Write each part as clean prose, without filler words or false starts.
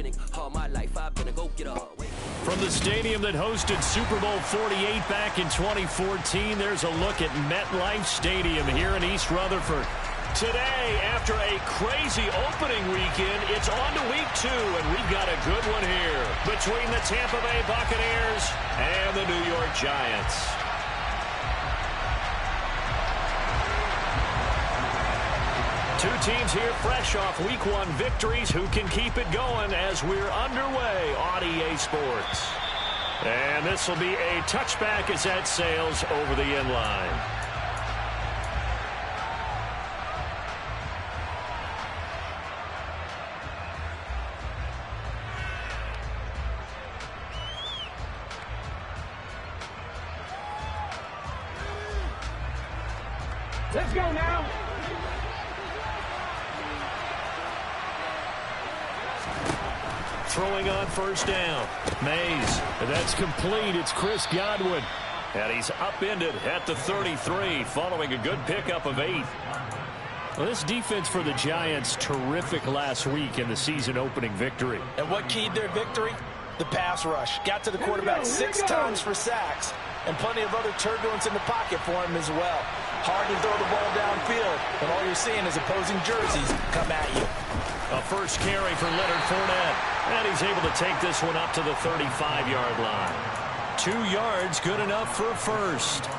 beginning. All my life I've been a go-getter. From the stadium that hosted Super Bowl 48 back in 2014, there's a look at MetLife Stadium here in East Rutherford. Today, after a crazy opening weekend, it's on to week 2, and we've got a good one here between the Tampa Bay Buccaneers and the New York Giants. Two teams here fresh off Week 1 victories. Who can keep it going as we're underway on EA Sports? And this will be a touchback as that sails over the end line. Let's go now. Throwing on first down. Mays. And that's complete. It's Chris Godwin. And he's upended at the 33 following a good pickup of 8. Well, this defense for the Giants, terrific last week in the season opening victory. And what keyed their victory? The pass rush. Got to the quarterback 6 times for sacks. And plenty of other turbulence in the pocket for him as well. Hard to throw the ball downfield, and all you're seeing is opposing jerseys come at you. A first carry for Leonard Fournette. And he's able to take this one up to the 35-yard line. 2 yards, good enough for a first.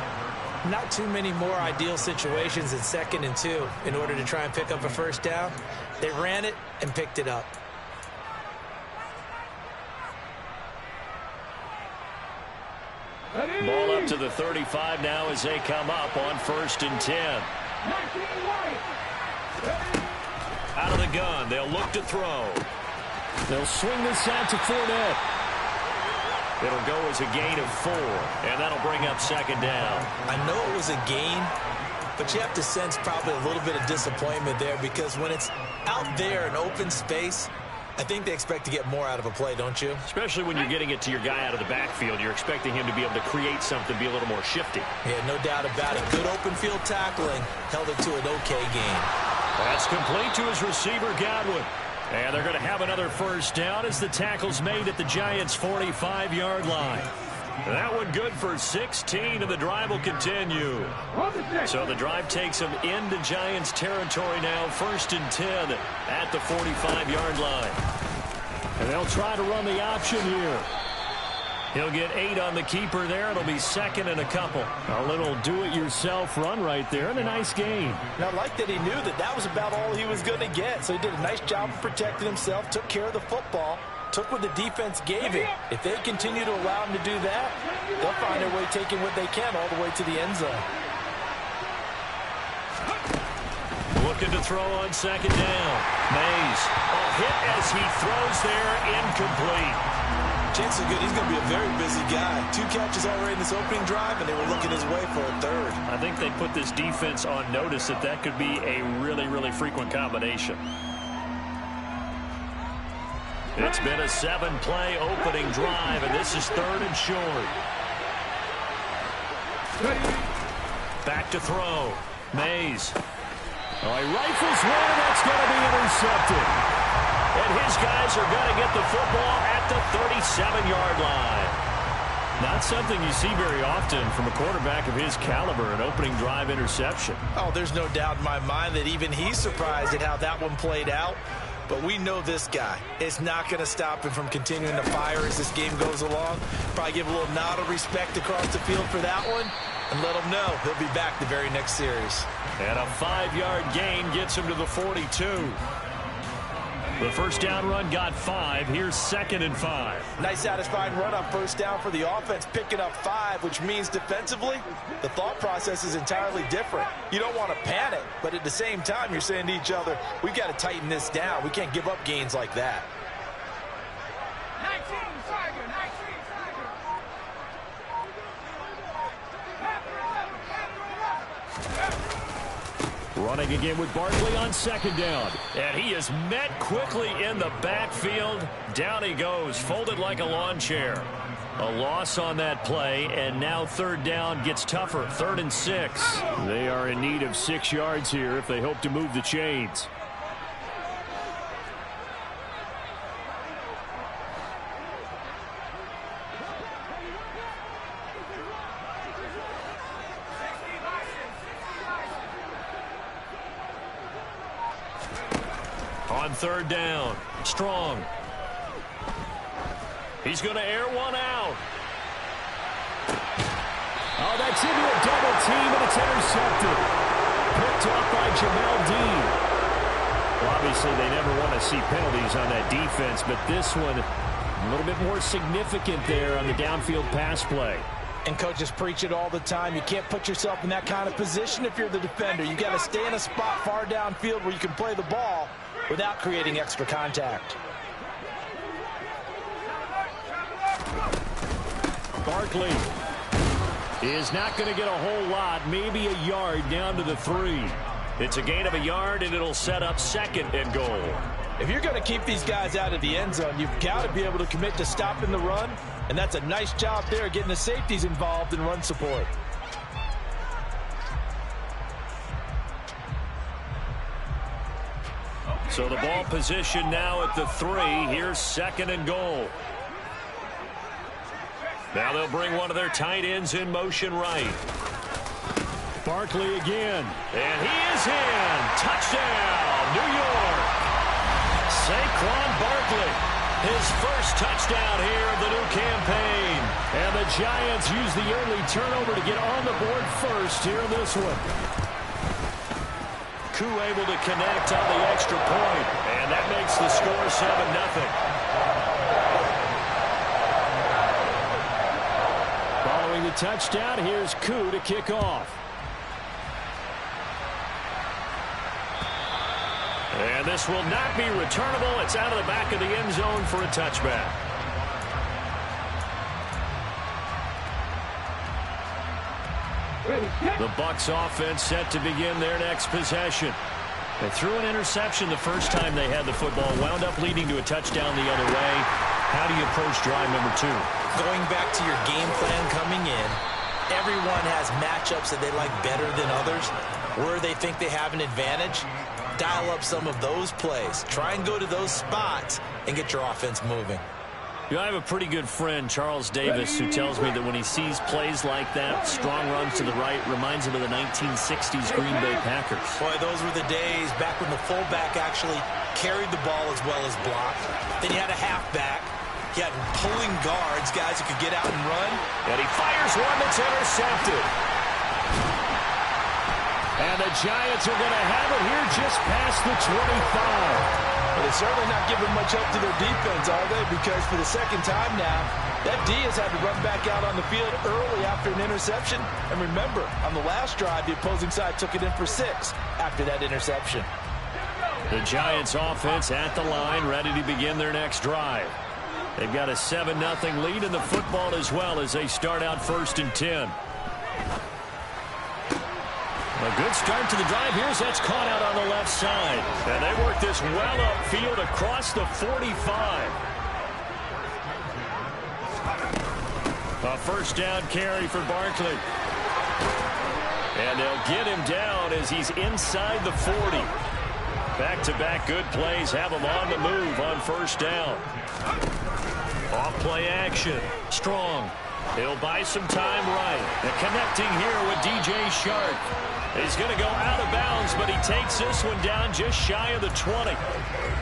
Not too many more ideal situations in 2nd and 2 in order to try and pick up a first down. They ran it and picked it up. Ball up to the 35 now as they come up on 1st and 10. Out of the gun, they'll look to throw. They'll swing this out to Fournette. It'll go as a gain of 4, and that'll bring up 2nd down. I know it was a gain, but you have to sense probably a little bit of disappointment there because when it's out there in open space, I think they expect to get more out of a play, don't you? Especially when you're getting it to your guy out of the backfield. You're expecting him to be able to create something, be a little more shifty. Yeah, no doubt about it. Good open field tackling. Held it to an okay gain. That's complete to his receiver, Godwin. And they're going to have another first down as the tackle's made at the Giants' 45-yard line. That one good for 16, and the drive will continue. So the drive takes them into Giants territory now, 1st and 10 at the 45-yard line. And they'll try to run the option here. He'll get 8 on the keeper there. It'll be 2nd and a couple. A little do-it-yourself run right there, and a nice gain. And I like that he knew that that was about all he was going to get. So he did a nice job of protecting himself, took care of the football, took what the defense gave him. If they continue to allow him to do that, they'll find their way taking what they can all the way to the end zone. Looking to throw on 2nd down. Mays. A hit as he throws there, incomplete. Chances are good he's going to be a very busy guy. 2 catches already in this opening drive, and they were looking his way for a 3rd. I think they put this defense on notice that that could be a really, really frequent combination. It's been a 7-play opening drive, and this is 3rd and short. Back to throw. Mays. Oh, he rifles one, and that's going to be intercepted. And his guys are going to get the football at the 37-yard line. Not something you see very often from a quarterback of his caliber, an opening drive interception. Oh, there's no doubt in my mind that even he's surprised at how that one played out. But we know this guy is not going to stop him from continuing to fire as this game goes along. Probably give a little nod of respect across the field for that one and let him know he'll be back the very next series. And a 5-yard gain gets him to the 42. The first down run got 5. Here's 2nd and 5. Nice satisfying run on first down for the offense, picking up 5, which means defensively, the thought process is entirely different. You don't want to panic, but at the same time, you're saying to each other, we've got to tighten this down. We can't give up gains like that. Running again with Barkley on 2nd down. And he is met quickly in the backfield. Down he goes, folded like a lawn chair. A loss on that play, and now 3rd down gets tougher. 3rd and 6. They are in need of 6 yards here if they hope to move the chains. On third down, Strong. He's going to air one out. Oh, that's into a double team, and it's intercepted. Picked off by Jamel Dean. Well, obviously, they never want to see penalties on that defense, but this one a little bit more significant there on the downfield pass play. And coaches preach it all the time. You can't put yourself in that kind of position if you're the defender. You got to stay in a spot far downfield where you can play the ball without creating extra contact. Barkley is not going to get a whole lot, maybe a yard down to the 3. It's a gain of a yard, and it'll set up second and goal. If you're going to keep these guys out of the end zone, you've got to be able to commit to stopping the run, and that's a nice job there getting the safeties involved in run support. So the ball position now at the 3. Here's second and goal. Now they'll bring one of their tight ends in motion right. Barkley again. And he is in. Touchdown, New York. Saquon Barkley, his first touchdown here of the new campaign. And the Giants use the early turnover to get on the board first here in this one. Koo able to connect on the extra point, and that makes the score 7-0. Following the touchdown, here's Koo to kick off. And this will not be returnable. It's out of the back of the end zone for a touchback. The Bucs offense set to begin their next possession. They threw an interception the first time they had the football, wound up leading to a touchdown the other way. How do you approach drive number 2? Going back to your game plan coming in, everyone has matchups that they like better than others. Where they think they have an advantage, dial up some of those plays. Try and go to those spots and get your offense moving. You know, I have a pretty good friend, Charles Davis, who tells me that when he sees plays like that, strong runs to the right, reminds him of the 1960s Green Bay Packers. Boy, those were the days back when the fullback actually carried the ball as well as blocked. Then you had a halfback. You had pulling guards, guys who could get out and run. And he fires one that's intercepted. And the Giants are going to have it here just past the 25. But they're certainly not giving much help to their defense, are they? Because for the second time now, that D has had to run back out on the field early after an interception. And remember, on the last drive, the opposing side took it in for 6 after that interception. The Giants offense at the line, ready to begin their next drive. They've got a 7-0 lead in the football as well as they start out 1st and 10. A good start to the drive. Here's that's caught out on the left side. And they work this well upfield across the 45. A first down carry for Barkley. And they'll get him down as he's inside the 40. Back-to-back good plays have him on the move on first down. Off-play action. Strong. He'll buy some time right. And connecting here with DJ Shark. He's going to go out of bounds, but he takes this one down just shy of the 20.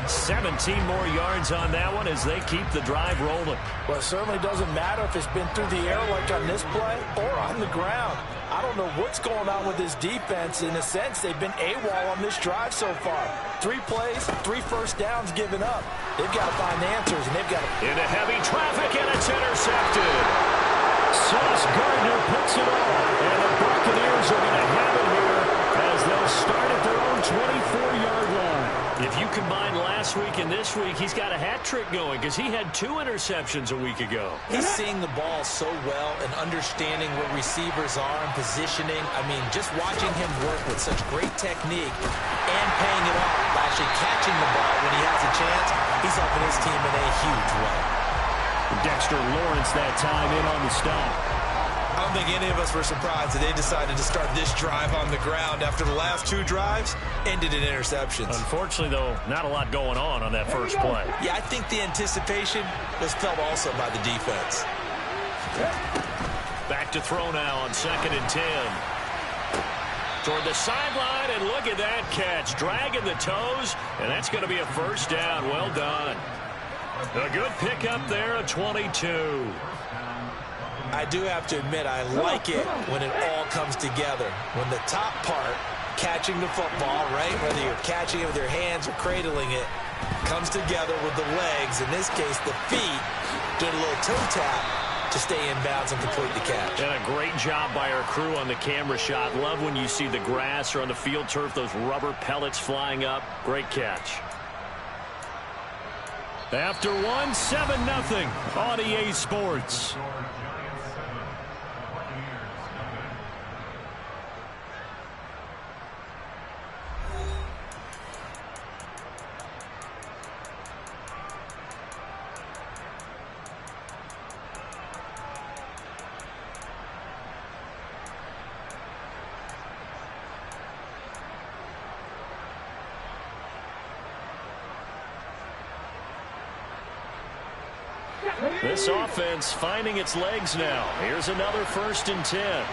17 more yards on that one as they keep the drive rolling. Well, it certainly doesn't matter if it's been through the air like on this play or on the ground. I don't know what's going on with this defense. In a sense, they've been AWOL on this drive so far. 3 plays, 3 first downs given up. They've got to find answers, and they've got to... Into heavy traffic, and it's intercepted. Sauce Gardner picks it off, and the Buccaneers are going to have it here as they'll start at their own 24-yard line. If you combine last week and this week, he's got a hat trick going because he had 2 interceptions a week ago. He's seeing the ball so well and understanding where receivers are and positioning. I mean, just watching him work with such great technique and paying it off, actually catching the ball when he has a chance, he's helping his team in a huge way. Dexter Lawrence that time in on the stop. I don't think any of us were surprised that they decided to start this drive on the ground after the last 2 drives ended in interceptions. Unfortunately, though, not a lot going on that first play. Yeah, I think the anticipation was felt also by the defense. Back to throw now on 2nd and 10. toward the sideline, and look at that catch. Dragging the toes, and that's going to be a first down. Well done. A good pickup there, a 22. I do have to admit, I like it when it all comes together. When the top part, catching the football, right, whether you're catching it with your hands or cradling it, comes together with the legs, in this case the feet, doing a little toe tap to stay in bounds and complete the catch. And a great job by our crew on the camera shot. Love when you see the grass or on the field turf, those rubber pellets flying up. Great catch. After one, 7-0 on EA Sports. This offense finding its legs now. Here's another 1st and 10.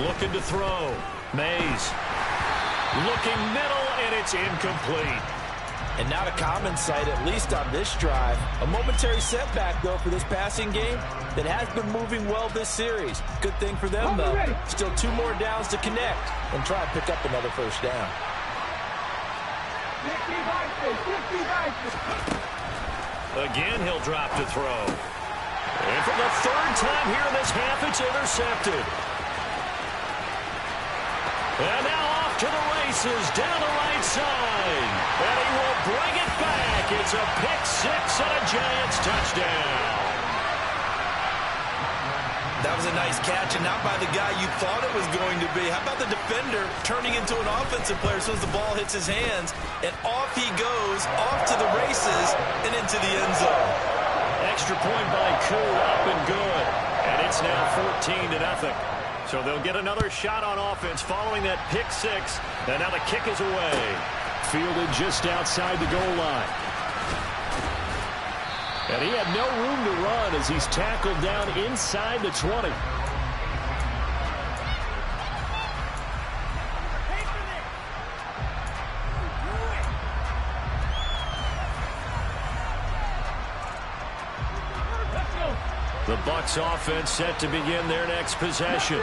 Looking to throw. Mays. Looking middle, and it's incomplete. And not a common sight, at least on this drive. A momentary setback, though, for this passing game that has been moving well this series. Good thing for them, though. Still 2 more downs to connect and try and pick up another first down. Again, he'll drop to throw. And for the 3rd time here in this half, it's intercepted. And now off to the races down the right side. And he will bring it back. It's a pick 6 and a Giants touchdown. That was a nice catch, and not by the guy you thought it was going to be. How about the defender turning into an offensive player as soon as the ball hits his hands, and off he goes, off to the races, and into the end zone. Extra point by Koo, up and good. And it's now 14-0. So they'll get another shot on offense following that pick 6, and now the kick is away. Fielded just outside the goal line. And he had no room to run as he's tackled down inside the 20. The Bucs offense set to begin their next possession.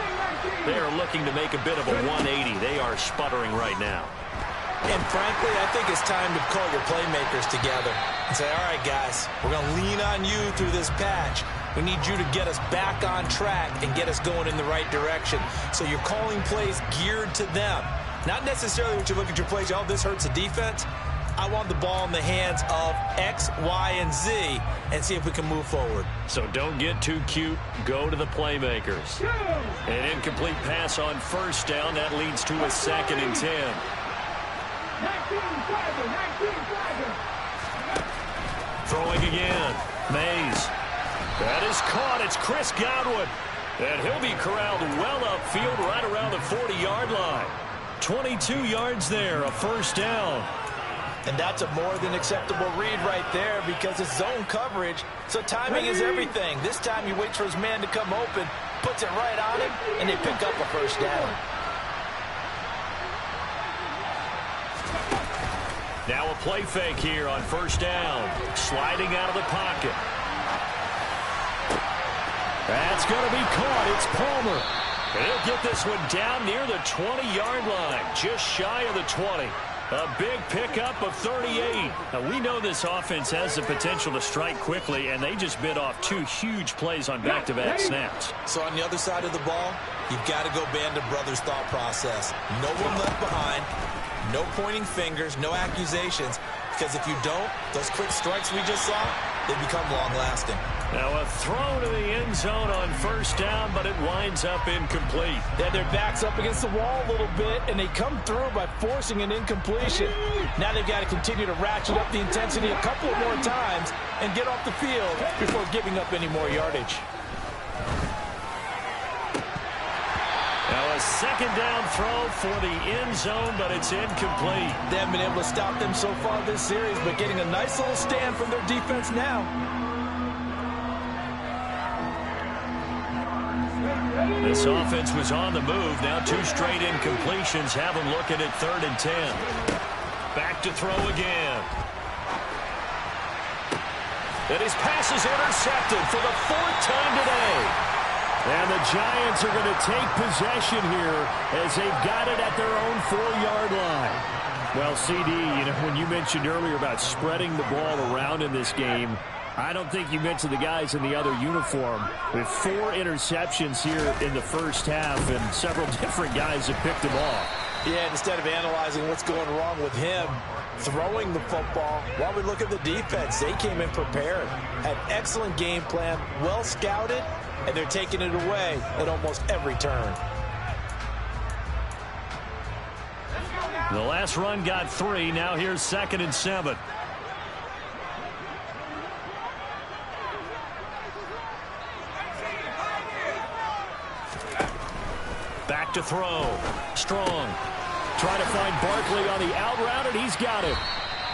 They are looking to make a bit of a 180. They are sputtering right now. And frankly, I think it's time to call your playmakers together and say, all right, guys, we're going to lean on you through this patch. We need you to get us back on track and get us going in the right direction. So you're calling plays geared to them. Not necessarily when you look at your plays, oh, this hurts the defense. I want the ball in the hands of X, Y, and Z and see if we can move forward. So don't get too cute. Go to the playmakers. An incomplete pass on 1st down. That leads to a 2nd and 10. Throwing again. Mays. That is caught. It's Chris Godwin. And he'll be corralled well upfield right around the 40-yard line. 22 yards there, a 1st down. And that's a more than acceptable read right there because it's zone coverage. So timing is everything. This time he waits for his man to come open, puts it right on him, and they pick up a 1st down. Now a play fake here on 1st down. Sliding out of the pocket. That's going to be caught. It's Palmer. And he'll get this one down near the 20-yard line, just shy of the 20. A big pickup of 38. Now, we know this offense has the potential to strike quickly, and they just bit off 2 huge plays on back-to-back snaps. So on the other side of the ball, you've got to go Band of Brothers thought process. No one left behind, no pointing fingers, no accusations, because if you don't, those quick strikes we just saw, they become long-lasting. Now a throw to the end zone on 1st down, but it winds up incomplete. They had their backs up against the wall a little bit, and they come through by forcing an incompletion. Now they've got to continue to ratchet up the intensity a couple of more times and get off the field before giving up any more yardage. Now a 2nd down throw for the end zone, but it's incomplete. They haven't been able to stop them so far this series, but getting a nice little stand from their defense now. Ready? This offense was on the move. Now 2 straight incompletions have them looking at 3rd and 10. Back to throw again. And his pass is intercepted for the 4th time today. And the Giants are going to take possession here as they've got it at their own 4-yard line. Well, CD, when you mentioned earlier about spreading the ball around in this game, I don't think you mentioned the guys in the other uniform. With 4 interceptions here in the first half, and several different guys have picked them off. Yeah, instead of analyzing what's going wrong with him throwing the football, while we look at the defense, they came in prepared, had excellent game plan, well scouted, and they're taking it away at almost every turn. The last run got 3. Now here's 2nd and 7. Back to throw. Strong. Trying to find Barkley on the out route, and he's got it.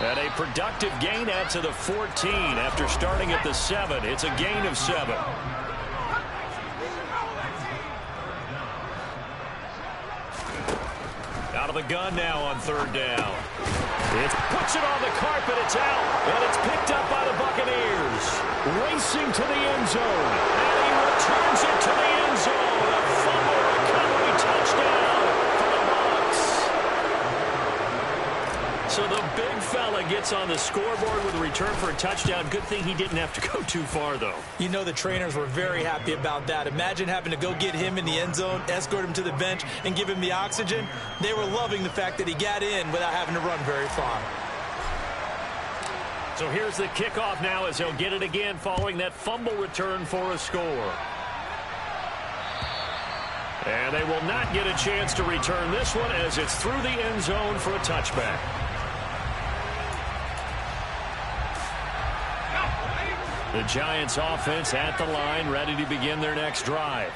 And a productive gain out to the 14 after starting at the 7. It's a gain of 7. Out of the gun now on 3rd down. It puts it on the carpet. It's out. And it's picked up by the Buccaneers. Racing to the end zone. And he returns it to the end zone. A fumble recovery touchdown for the Bucs. So the big fella gets on the scoreboard with a return for a touchdown. Good thing he didn't have to go too far, though. You know the trainers were very happy about that. Imagine having to go get him in the end zone, escort him to the bench, and give him the oxygen. They were loving the fact that he got in without having to run very far. So here's the kickoff now as he'll get it again following that fumble return for a score. And they will not get a chance to return this one as it's through the end zone for a touchback. The Giants offense at the line, ready to begin their next drive.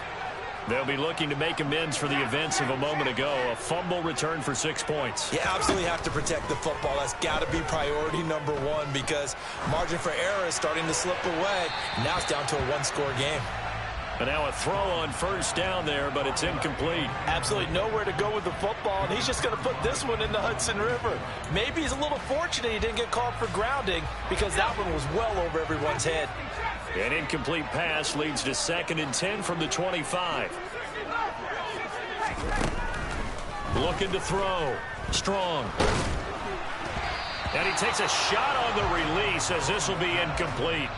They'll be looking to make amends for the events of a moment ago. A fumble return for 6 points. You absolutely have to protect the football. That's got to be priority number 1 because margin for error is starting to slip away. Now it's down to a 1-score game. And now a throw on 1st down there, but it's incomplete. Absolutely nowhere to go with the football, and he's just going to put this one in the Hudson River. Maybe he's a little fortunate he didn't get called for grounding because that one was well over everyone's head. An incomplete pass leads to 2nd and 10 from the 25. Looking to throw. Strong. And he takes a shot on the release as this will be incomplete.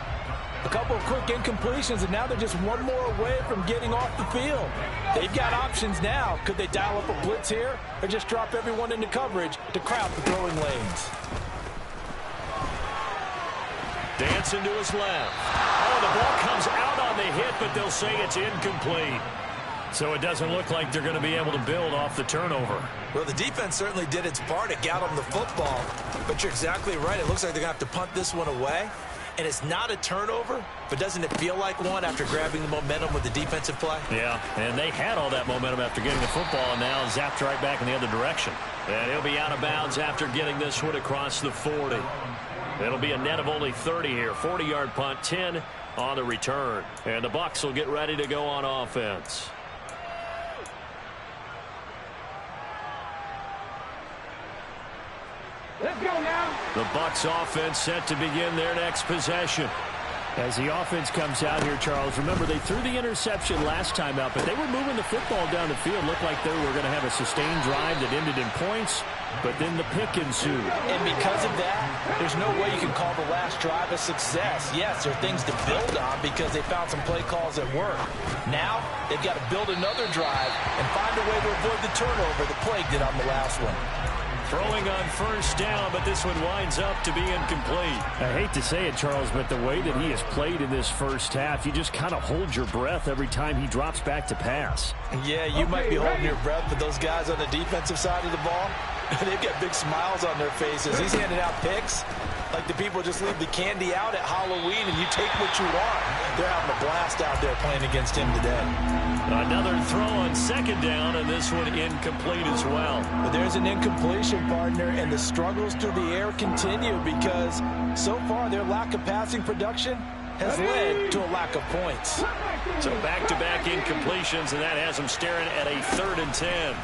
A couple of quick incompletions, and now they're just one more away from getting off the field. They've got options now. Could they dial up a blitz here or just drop everyone into coverage to crowd the throwing lanes? Dancing to his left. Oh, the ball comes out on the hit, but they'll say it's incomplete. So it doesn't look like they're going to be able to build off the turnover. Well, the defense certainly did its part. It got them the football. But you're exactly right. It looks like they're going to have to punt this one away. And it's not a turnover, but doesn't it feel like one after grabbing the momentum with the defensive play? Yeah, and they had all that momentum after getting the football, and now zapped right back in the other direction. And he'll be out of bounds after getting this one across the 40. It'll be a net of only 30 here. 40-yard punt, 10 on the return. And the Bucs will get ready to go on offense. Let's go now. The Bucs offense set to begin their next possession. As the offense comes out here, Charles, remember they threw the interception last time out, but they were moving the football down the field. Looked like they were going to have a sustained drive that ended in points, but then the pick ensued. And because of that, there's no way you can call the last drive a success. Yes, there are things to build on because they found some play calls that work. Now, they've got to build another drive and find a way to avoid the turnover that plagued it on the last one. Throwing on 1st down, but this one winds up to be incomplete. I hate to say it, Charles, but the way that he has played in this first half, you just kind of hold your breath every time he drops back to pass. Yeah, you might be holding your breath, but those guys on the defensive side of the ball, they've got big smiles on their faces. He's handing out picks like the people just leave the candy out at Halloween and you take what you want. They're having a blast out there playing against him today. Another throw on 2nd down, and this one incomplete as well. But there's an incompletion, partner, and the struggles through the air continue because so far their lack of passing production has led to a lack of points. So back-to-back incompletions, and that has them staring at a 3rd and 10.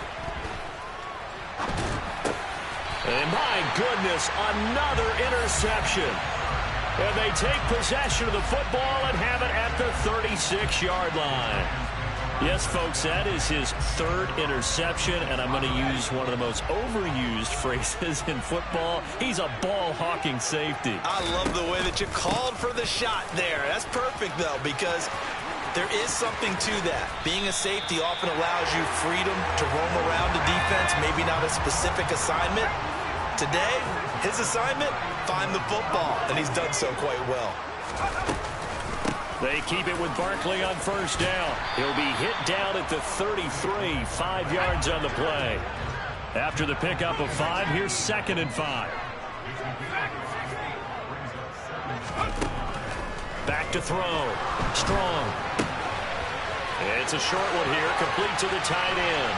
And my goodness, another interception. And they take possession of the football and have it at the 36-yard line. Yes, folks, that is his 3rd interception, and I'm going to use one of the most overused phrases in football. He's a ball-hawking safety. I love the way that you called for the shot there. That's perfect, though, because there is something to that. Being a safety often allows you freedom to roam around the defense, maybe not a specific assignment. Today, his assignment, find the football, and he's done so quite well. They keep it with Barkley on 1st down. He'll be hit down at the 33, 5 yards on the play. After the pickup of 5, here's 2nd and 5. Back to throw. Strong. It's a short one here, complete to the tight end.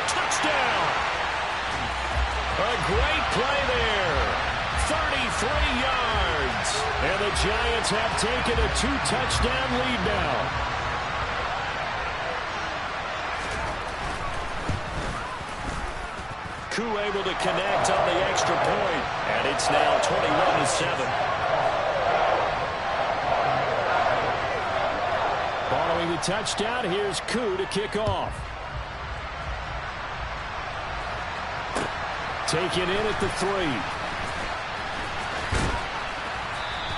Touchdown! A great play there. 33 yards. And the Giants have taken a 2-touchdown lead now. Koo able to connect on the extra point. And it's now 21-7. Following the touchdown, here's Koo to kick off. Taken in at the 3.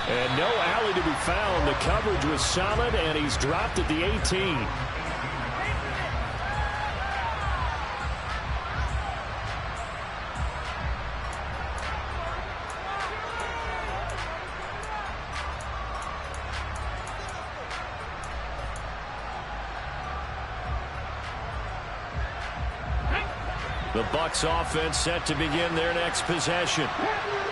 And no alley to be found. The coverage was solid, and he's dropped at the 18. The Bucs offense set to begin their next possession.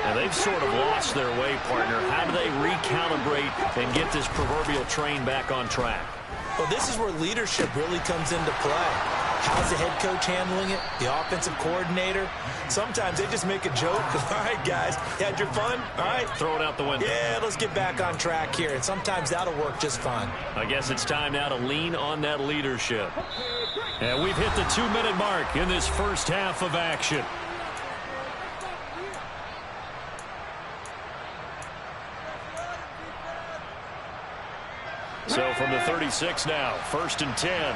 And they've sort of lost their way, partner. How do they recalibrate and get this proverbial train back on track? Well, this is where leadership really comes into play. How's the head coach handling it? The offensive coordinator? Sometimes they just make a joke. All right, guys, you had your fun? All right. Throw it out the window. Yeah, let's get back on track here. And sometimes that'll work just fine. I guess it's time now to lean on that leadership. And we've hit the 2-minute mark in this first half of action. So from the 36 now, 1st and 10.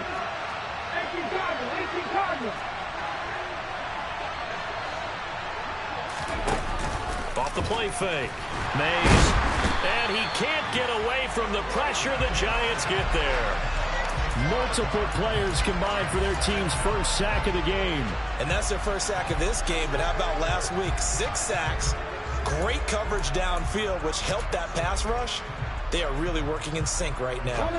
Off the play fake. Mays. And he can't get away from the pressure. The Giants get there. Multiple players combined for their team's first sack of the game. And that's their first sack of this game. But how about last week? 6 sacks. Great coverage downfield, which helped that pass rush. They are really working in sync right now.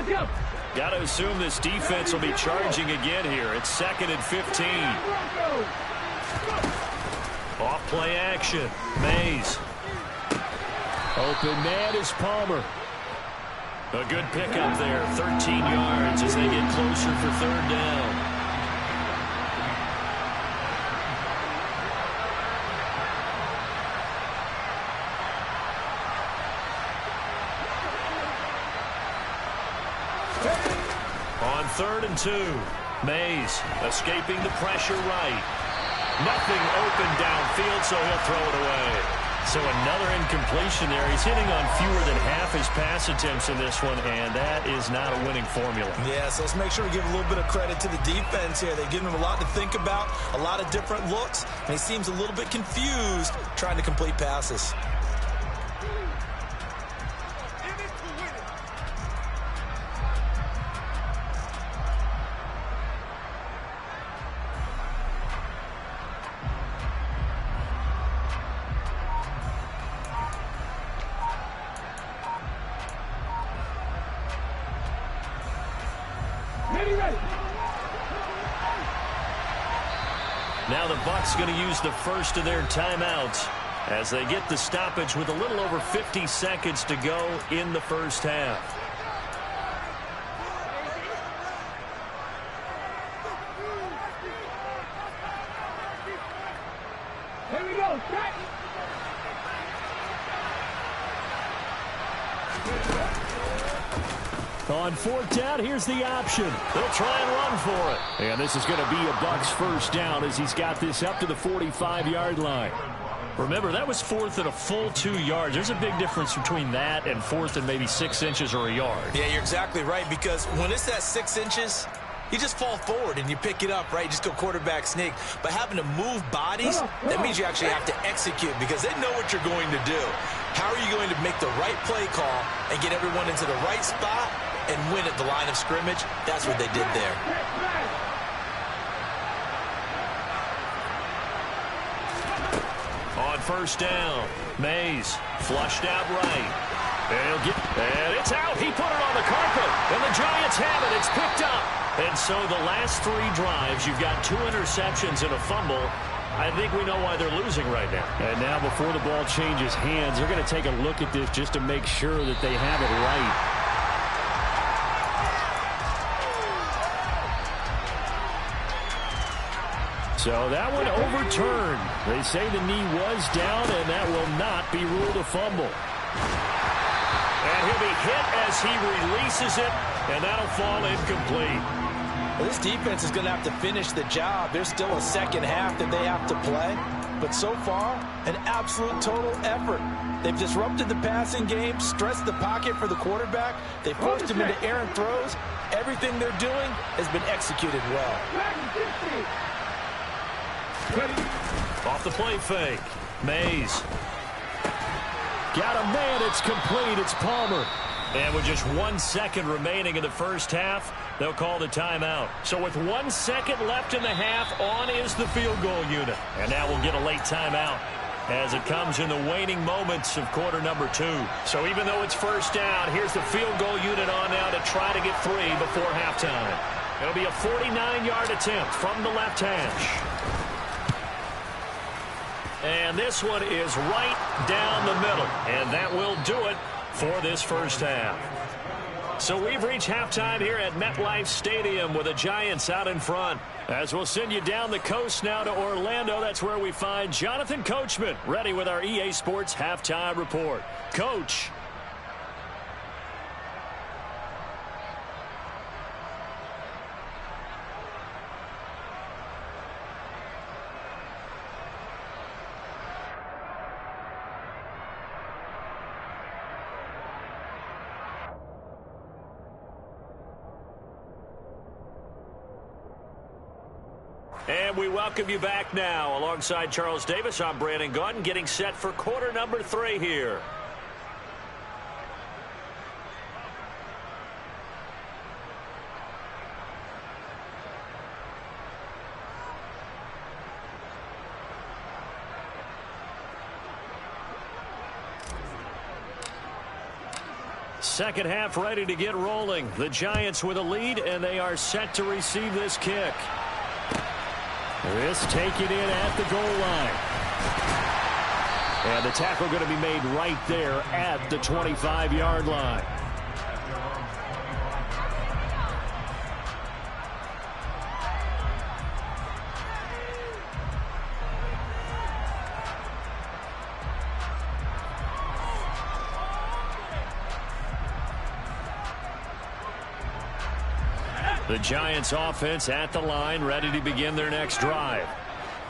Got to assume this defense will be charging again here. It's 2nd and 15. Off play action. Mays. Open man is Palmer. A good pickup there. 13 yards as they get closer for 3rd down. On 3rd and 2, Mays escaping the pressure right. Nothing open downfield, so he'll throw it away. So another incompletion there. He's hitting on fewer than half his pass attempts in this one, and that is not a winning formula. Yeah, so let's make sure we give a little bit of credit to the defense here. They've given him a lot to think about, a lot of different looks, and he seems a little bit confused trying to complete passes. Now the Bucs going to use the first of their timeouts as they get the stoppage with a little over 50 seconds to go in the first half. Here we go. On fourth down, here's the option. They'll try and run for it. And this is going to be a Bucs first down as he's got this up to the 45-yard line. Remember, that was fourth and a full 2 yards. There's a big difference between that and fourth and maybe 6 inches or a yard. Yeah, you're exactly right, because when it's at 6 inches, you just fall forward and you pick it up, right? You just go quarterback sneak. But having to move bodies, that means you actually have to execute because they know what you're going to do. How are you going to make the right play call and get everyone into the right spot and win at the line of scrimmage? That's what they did there. On first down, Mays flushed out right. And it's out. He put it on the carpet. And the Giants have it. It's picked up. And so the last 3 drives, you've got 2 interceptions and a fumble. I think we know why they're losing right now. And now before the ball changes hands, they're going to take a look at this just to make sure that they have it right. So that one overturned. They say the knee was down, and that will not be ruled a fumble. And he'll be hit as he releases it, and that'll fall incomplete. Well, this defense is going to have to finish the job. There's still a second half that they have to play. But so far, an absolute total effort. They've disrupted the passing game, stressed the pocket for the quarterback. They forced him into errant throws. Everything they're doing has been executed well. Off the play fake. Mays. Got a man. It's complete. It's Palmer. And with just 1 second remaining in the first half, they'll call the timeout. So with 1 second left in the half, on is the field goal unit. And now we'll get a late timeout as it comes in the waning moments of quarter number 2. So even though it's first down, here's the field goal unit on now to try to get 3 before halftime. It'll be a 49-yard attempt from the left hash. And this one is right down the middle. And that will do it for this first half. So we've reached halftime here at MetLife Stadium with the Giants out in front. As we'll send you down the coast now to Orlando, that's where we find Jonathan Coachman ready with our EA Sports Halftime Report. Coach. And we welcome you back now. Alongside Charles Davis, I'm Brandon Gaudin, getting set for quarter number 3 here. Second half ready to get rolling. The Giants with a lead, and they are set to receive this kick. This take it in at the goal line. And the tackle going to be made right there at the 25-yard line. The Giants offense at the line, ready to begin their next drive.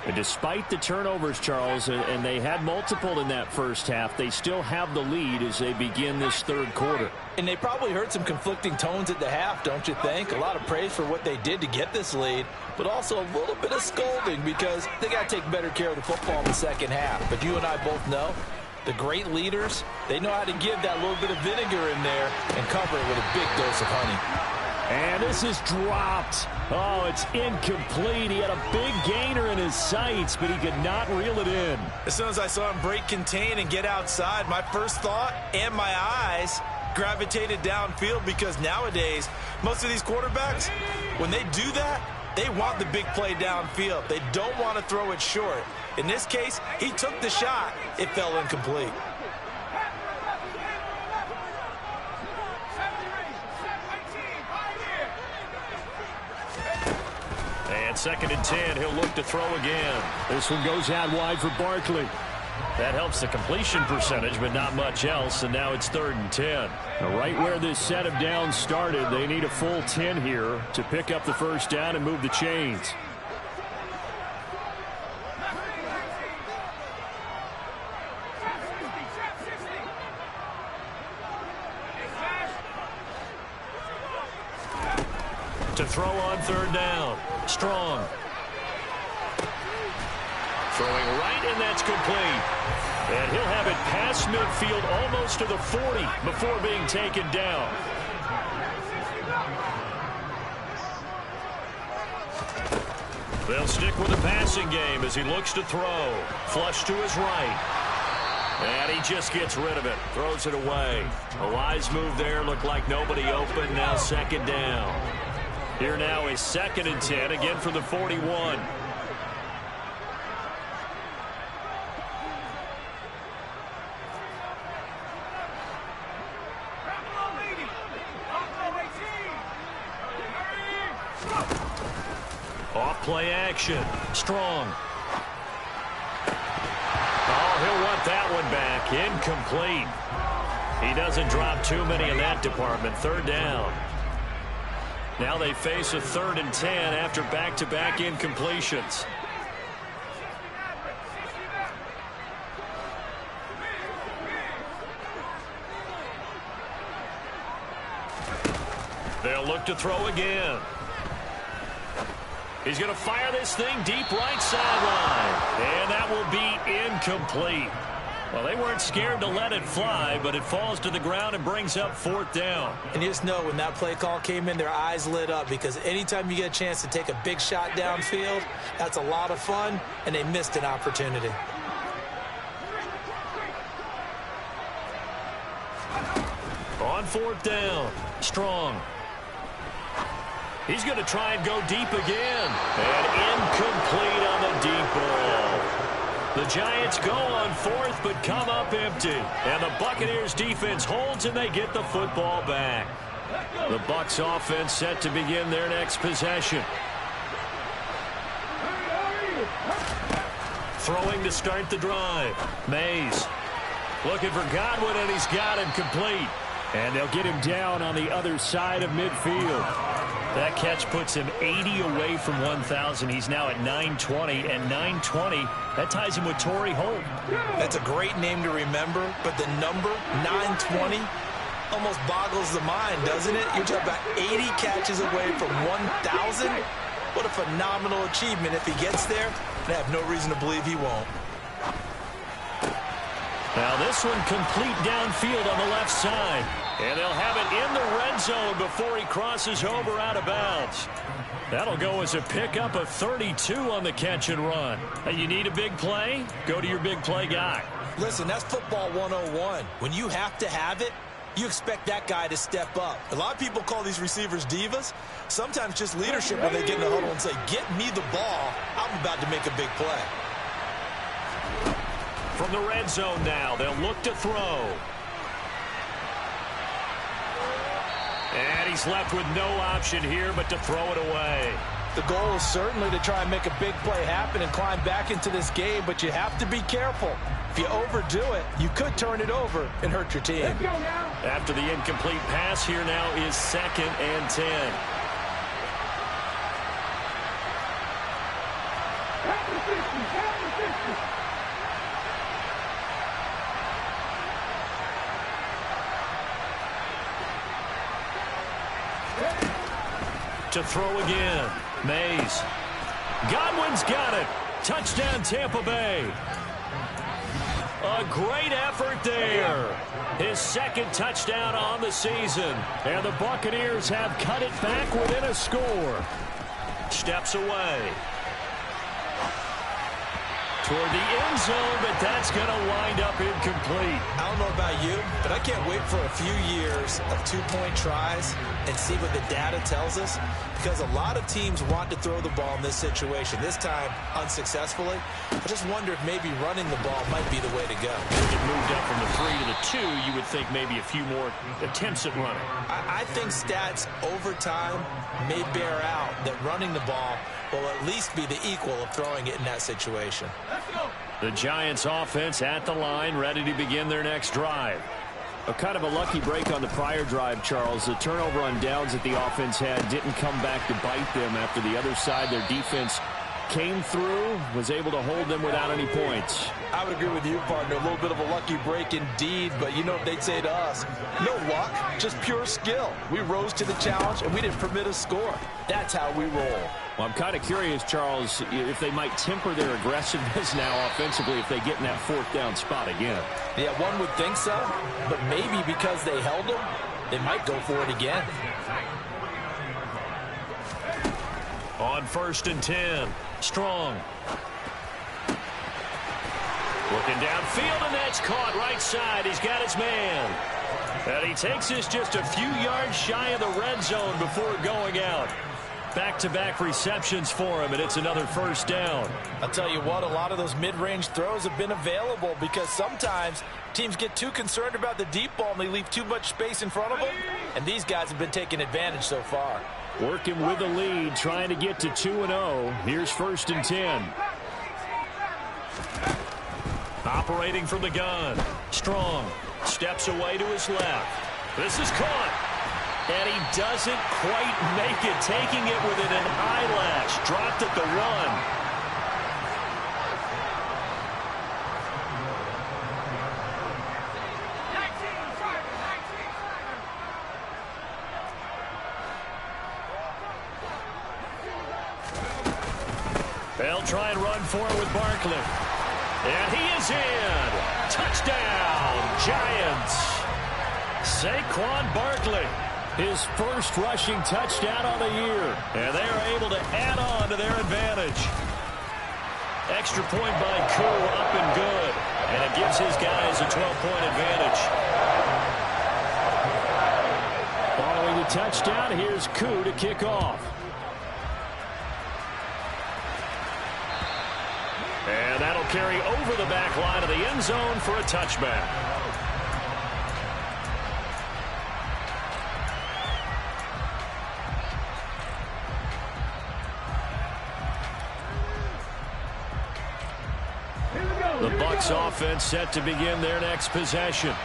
And despite the turnovers, Charles, and they had multiple in that first half, they still have the lead as they begin this third quarter. And they probably heard some conflicting tones at the half, don't you think? A lot of praise for what they did to get this lead, but also a little bit of scolding because they got to take better care of the football in the second half. But you and I both know the great leaders, they know how to give that little bit of vinegar in there and cover it with a big dose of honey. And this is dropped. Oh, it's incomplete. He had a big gainer in his sights, but he could not reel it in. As soon as I saw him break contain and get outside, my first thought and my eyes gravitated downfield because nowadays, most of these quarterbacks, when they do that, they want the big play downfield. They don't want to throw it short. In this case, he took the shot. It fell incomplete. And 2nd and 10, he'll look to throw again. This one goes out wide for Barkley. That helps the completion percentage, but not much else, and now it's 3rd and 10. Now, right where this set of downs started, they need a full 10 here to pick up the first down and move the chains. To throw on 3rd down. Strong. Throwing right, and that's complete. And he'll have it past midfield almost to the 40 before being taken down. They'll stick with the passing game as he looks to throw. Flush to his right. And he just gets rid of it. Throws it away. A wise move there. Looked like nobody open. Now 2nd down. Here now is 2nd and 10. Again from the 41. Off-play action. Strong. Oh, he'll want that one back. Incomplete. He doesn't drop too many in that department. 3rd down. Now they face a 3rd and 10 after back-to-back incompletions. They'll look to throw again. He's going to fire this thing deep right sideline. And that will be incomplete. Well, they weren't scared to let it fly, but it falls to the ground and brings up 4th down. And you just know when that play call came in, their eyes lit up, because anytime you get a chance to take a big shot downfield, that's a lot of fun, and they missed an opportunity. On 4th down. Strong. He's going to try and go deep again. And incomplete on the deep ball. The Giants go on 4th, but come up empty. And the Buccaneers defense holds, and they get the football back. The Bucs offense set to begin their next possession. Throwing to start the drive. Mays looking for Godwin, and he's got him complete. And they'll get him down on the other side of midfield. That catch puts him 80 away from 1,000. He's now at 920, and 920, that ties him with Torrey Holt. That's a great name to remember, but the number 920 almost boggles the mind, doesn't it? You're talking about 80 catches away from 1,000. What a phenomenal achievement if he gets there, and I have no reason to believe he won't. Now this one complete downfield on the left side. And they'll have it in the red zone before he crosses over out of bounds. That'll go as a pickup of 32 on the catch and run. Hey, you need a big play? Go to your big play guy. Listen, that's football 101. When you have to have it, you expect that guy to step up. A lot of people call these receivers divas. Sometimes just leadership when they get in the huddle and say, get me the ball. I'm about to make a big play. From the red zone now, they'll look to throw. And he's left with no option here but to throw it away. The goal is certainly to try and make a big play happen and climb back into this game, but you have to be careful. If you overdo it, you could turn it over and hurt your team. After the incomplete pass, here now is 2nd and 10. To throw again. Mays. Godwin's got it. Touchdown, Tampa Bay. A great effort there. His 2nd touchdown on the season. And the Buccaneers have cut it back within a score. Steps away. Toward the end zone, but that's going to wind up incomplete. I don't know about you, but I can't wait for a few years of two-point tries and see what the data tells us, because a lot of teams want to throw the ball in this situation. This time, unsuccessfully. I just wonder if maybe running the ball might be the way to go. If it moved up from the 3 to the 2, you would think maybe a few more attempts at running. I think stats over time may bear out that running the ball will at least be the equal of throwing it in that situation. Let's go. The Giants offense at the line, ready to begin their next drive. A kind of a lucky break on the prior drive, Charles. The turnover on downs that the offense had didn't come back to bite them after the other side. Their defense came through, was able to hold them without any points. I would agree with you, partner. A little bit of a lucky break indeed, but you know what they'd say to us? No luck, just pure skill. We rose to the challenge, and we didn't permit a score. That's how we roll. Well, I'm kind of curious, Charles, if they might temper their aggressiveness now offensively if they get in that fourth down spot again. Yeah, one would think so, but maybe because they held them, they might go for it again. On 1st and 10, Strong. Looking downfield, and that's caught right side. He's got his man. And he takes this just a few yards shy of the red zone before going out. Back-to-back receptions for him, and it's another first down. I'll tell you what, a lot of those mid-range throws have been available because sometimes teams get too concerned about the deep ball and they leave too much space in front of them, and these guys have been taking advantage so far. Working with the lead, trying to get to 2-0. Here's 1st and 10. Operating from the gun. Strong steps away to his left. This is caught. And he doesn't quite make it, taking it within an eyelash. Dropped at the 1. They'll try and run for it with Barkley. And he is in. Touchdown, Giants. Saquon Barkley. His first rushing touchdown on the year. And they are able to add on to their advantage. Extra point by Koo, up and good. And it gives his guys a 12-point advantage. Following the touchdown, here's Koo to kick off. And that'll carry over the back line of the end zone for a touchback. The Bucs offense set to begin their next possession.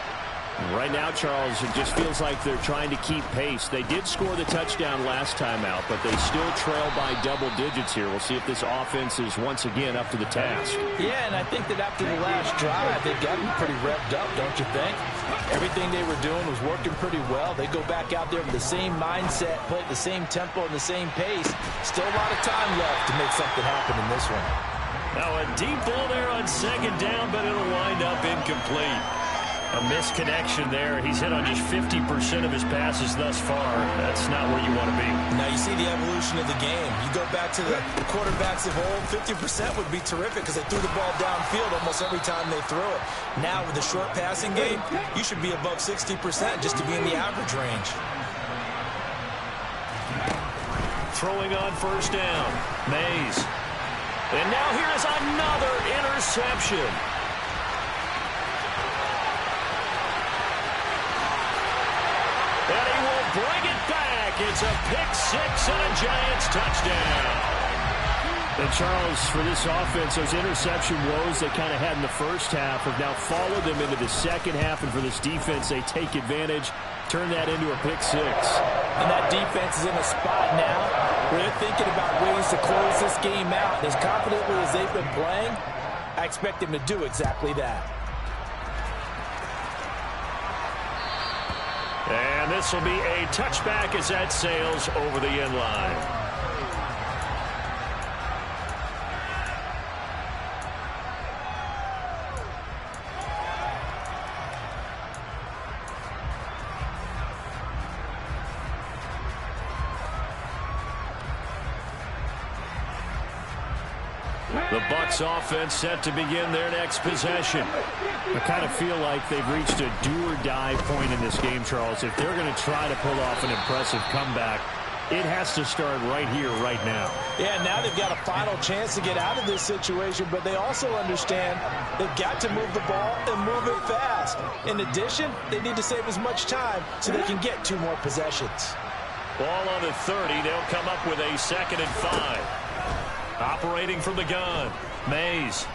Right now, Charles, it just feels like they're trying to keep pace. They did score the touchdown last time out, but they still trail by double digits here. We'll see if this offense is once again up to the task. Yeah, and I think that after the last drive, they've gotten pretty revved up, don't you think? Everything they were doing was working pretty well. They go back out there with the same mindset, play at the same tempo and the same pace. Still a lot of time left to make something happen in this one. Now a deep ball there on 2nd down, but it'll wind up incomplete. A misconnection there. He's hit on just 50% of his passes thus far. That's not where you want to be. Now you see the evolution of the game. You go back to the quarterbacks of old, 50% would be terrific because they threw the ball downfield almost every time they threw it. Now with the short passing game, you should be above 60% just to be in the average range. Throwing on 1st down. Mays. And now here is another interception. And he will bring it back. It's a pick-6 and a Giants touchdown. And Charles, for this offense, those interception woes they kind of had in the first half have now followed them into the second half. And for this defense, they take advantage, turn that into a pick-6. And that defense is in a spot now where they're thinking about ways to close this game out. As confidently as they've been playing, I expect them to do exactly that. And this will be a touchback as that sails over the end line. The Bucs offense set to begin their next possession. I kind of feel like they've reached a do-or-die point in this game, Charles. If they're going to try to pull off an impressive comeback, it has to start right here, right now. Yeah, now they've got a final chance to get out of this situation, but they also understand they've got to move the ball and move it fast. In addition, they need to save as much time so they can get 2 more possessions. Ball on the 30. They'll come up with a 2nd and 5. Operating from the gun, Mays.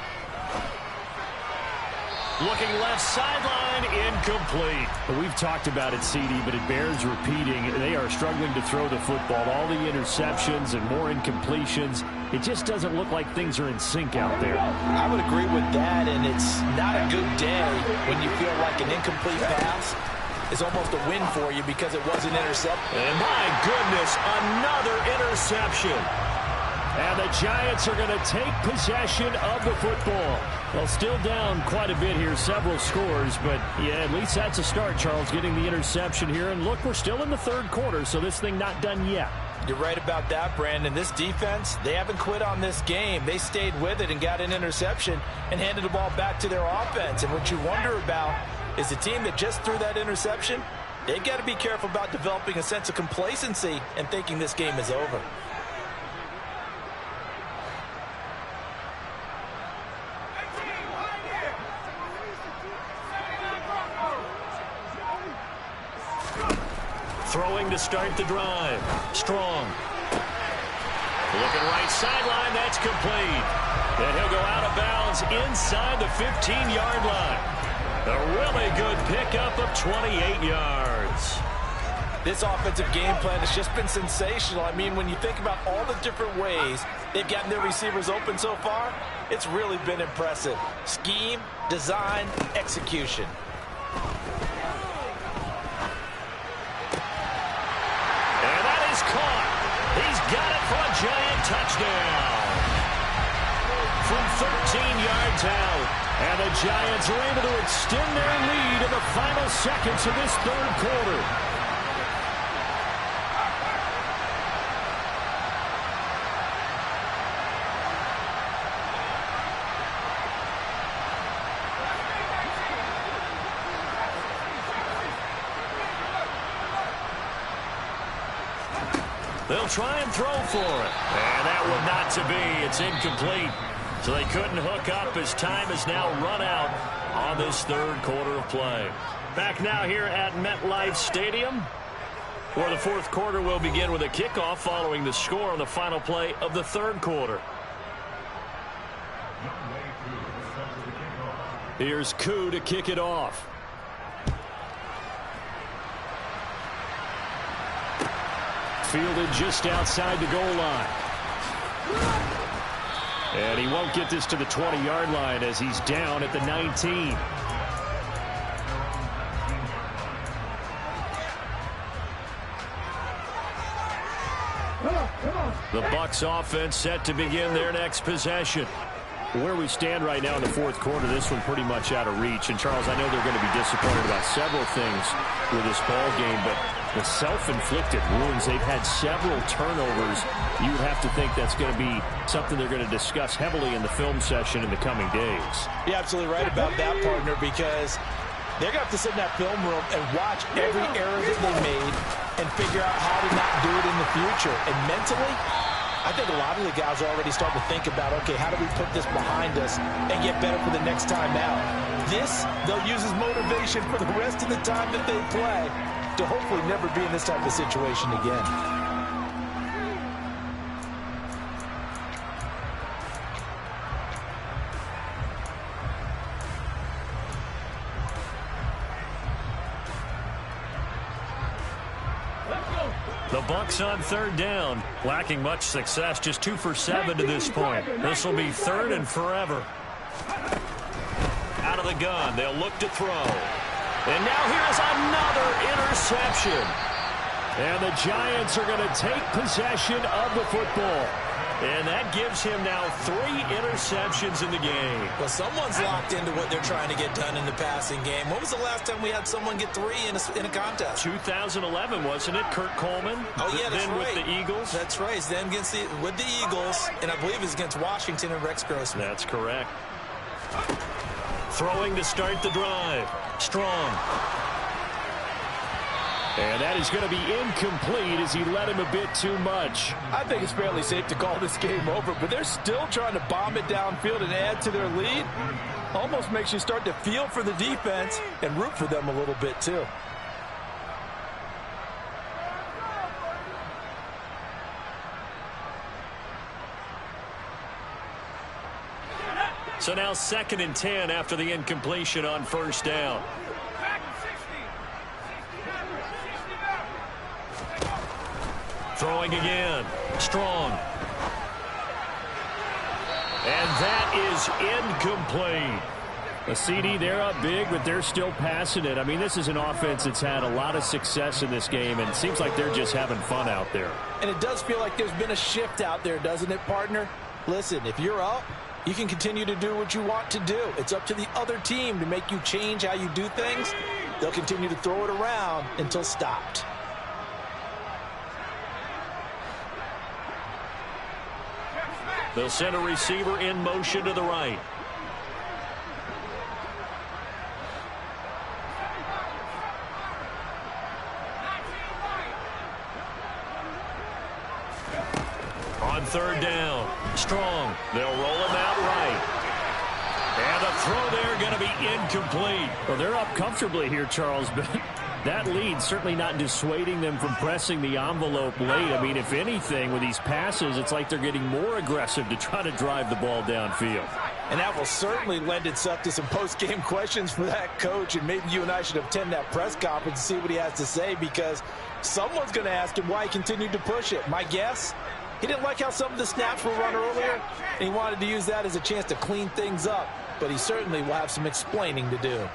Looking left sideline, incomplete. We've talked about it, CD, but it bears repeating. They are struggling to throw the football. All the interceptions and more incompletions. It just doesn't look like things are in sync out there. I would agree with that, and it's not a good day when you feel like an incomplete pass is almost a win for you because it was an interception. And my goodness, another interception. And the Giants are going to take possession of the football. Well, still down quite a bit here, several scores, but yeah, at least that's a start, Charles, getting the interception here. And look, we're still in the third quarter, so this thing not done yet. You're right about that, Brandon. This defense, they haven't quit on this game. They stayed with it and got an interception and handed the ball back to their offense. And what you wonder about is the team that just threw that interception, they've got to be careful about developing a sense of complacency and thinking this game is over. Throwing to start the drive. Strong. Looking right sideline. That's complete. And he'll go out of bounds inside the 15-yard line. A really good pickup of 28 yards. This offensive game plan has just been sensational. I mean, when you think about all the different ways they've gotten their receivers open so far, it's really been impressive. Scheme, design, execution. Caught. He's got it for a Giant touchdown. From 13 yards out. And the Giants are able to extend their lead in the final seconds of this third quarter. They'll try and throw for it. And that one not to be. It's incomplete. So they couldn't hook up as time has now run out on this third quarter of play. Back now here at MetLife Stadium, where the fourth quarter will begin with a kickoff following the score on the final play of the third quarter. Here's Koo to kick it off. Fielded just outside the goal line. And he won't get this to the 20-yard line as he's down at the 19. The Bucs offense set to begin their next possession. Where we stand right now in the fourth quarter, this one pretty much out of reach. And, Charles, I know they're going to be disappointed about several things with this ball game, but the self-inflicted wounds, they've had several turnovers. You have to think that's going to be something they're going to discuss heavily in the film session in the coming days. You're absolutely right about that, partner, because they're going to have to sit in that film room and watch every error that they made and figure out how to not do it in the future. And mentally, I think a lot of the guys are already starting to think about, okay, how do we put this behind us and get better for the next time out? This, they'll use as motivation for the rest of the time that they play to hopefully never be in this type of situation again. The Bucs on third down, lacking much success, just 2 for 7 to this point. This will be third and forever. Out of the gun, they'll look to throw. And now here's another interception. And the Giants are going to take possession of the football. And that gives him now 3 interceptions in the game. Well, someone's locked into what they're trying to get done in the passing game. When was the last time we had someone get 3 in a contest? 2011, wasn't it? Kurt Coleman. Oh, yeah, that's then right. with the Eagles. That's right. Then with the Eagles, and I believe it's against Washington and Rex Grossman. That's correct. Throwing to start the drive. Strong. And that is going to be incomplete as he led him a bit too much. I think it's fairly safe to call this game over, but they're still trying to bomb it downfield and add to their lead. Almost makes you start to feel for the defense and root for them a little bit too. So now 2nd and 10 after the incompletion on first down. Throwing again. Strong. And that is incomplete. A CD, they're up big, but they're still passing it. I mean, this is an offense that's had a lot of success in this game, and it seems like they're just having fun out there. And it does feel like there's been a shift out there, doesn't it, partner? Listen, if you're up, you can continue to do what you want to do. It's up to the other team to make you change how you do things. They'll continue to throw it around until stopped. They'll send a receiver in motion to the right. On 3rd down, Strong. They'll roll him out right. And the throw there going to be incomplete. Well, they're up comfortably here, Charles, but that lead certainly not dissuading them from pressing the envelope late. I mean, if anything, with these passes, it's like they're getting more aggressive to try to drive the ball downfield. And that will certainly lend itself to some post-game questions for that coach, and maybe you and I should attend that press conference and see what he has to say, because someone's going to ask him why he continued to push it. My guess, he didn't like how some of the snaps were run earlier, and he wanted to use that as a chance to clean things up, but he certainly will have some explaining to do.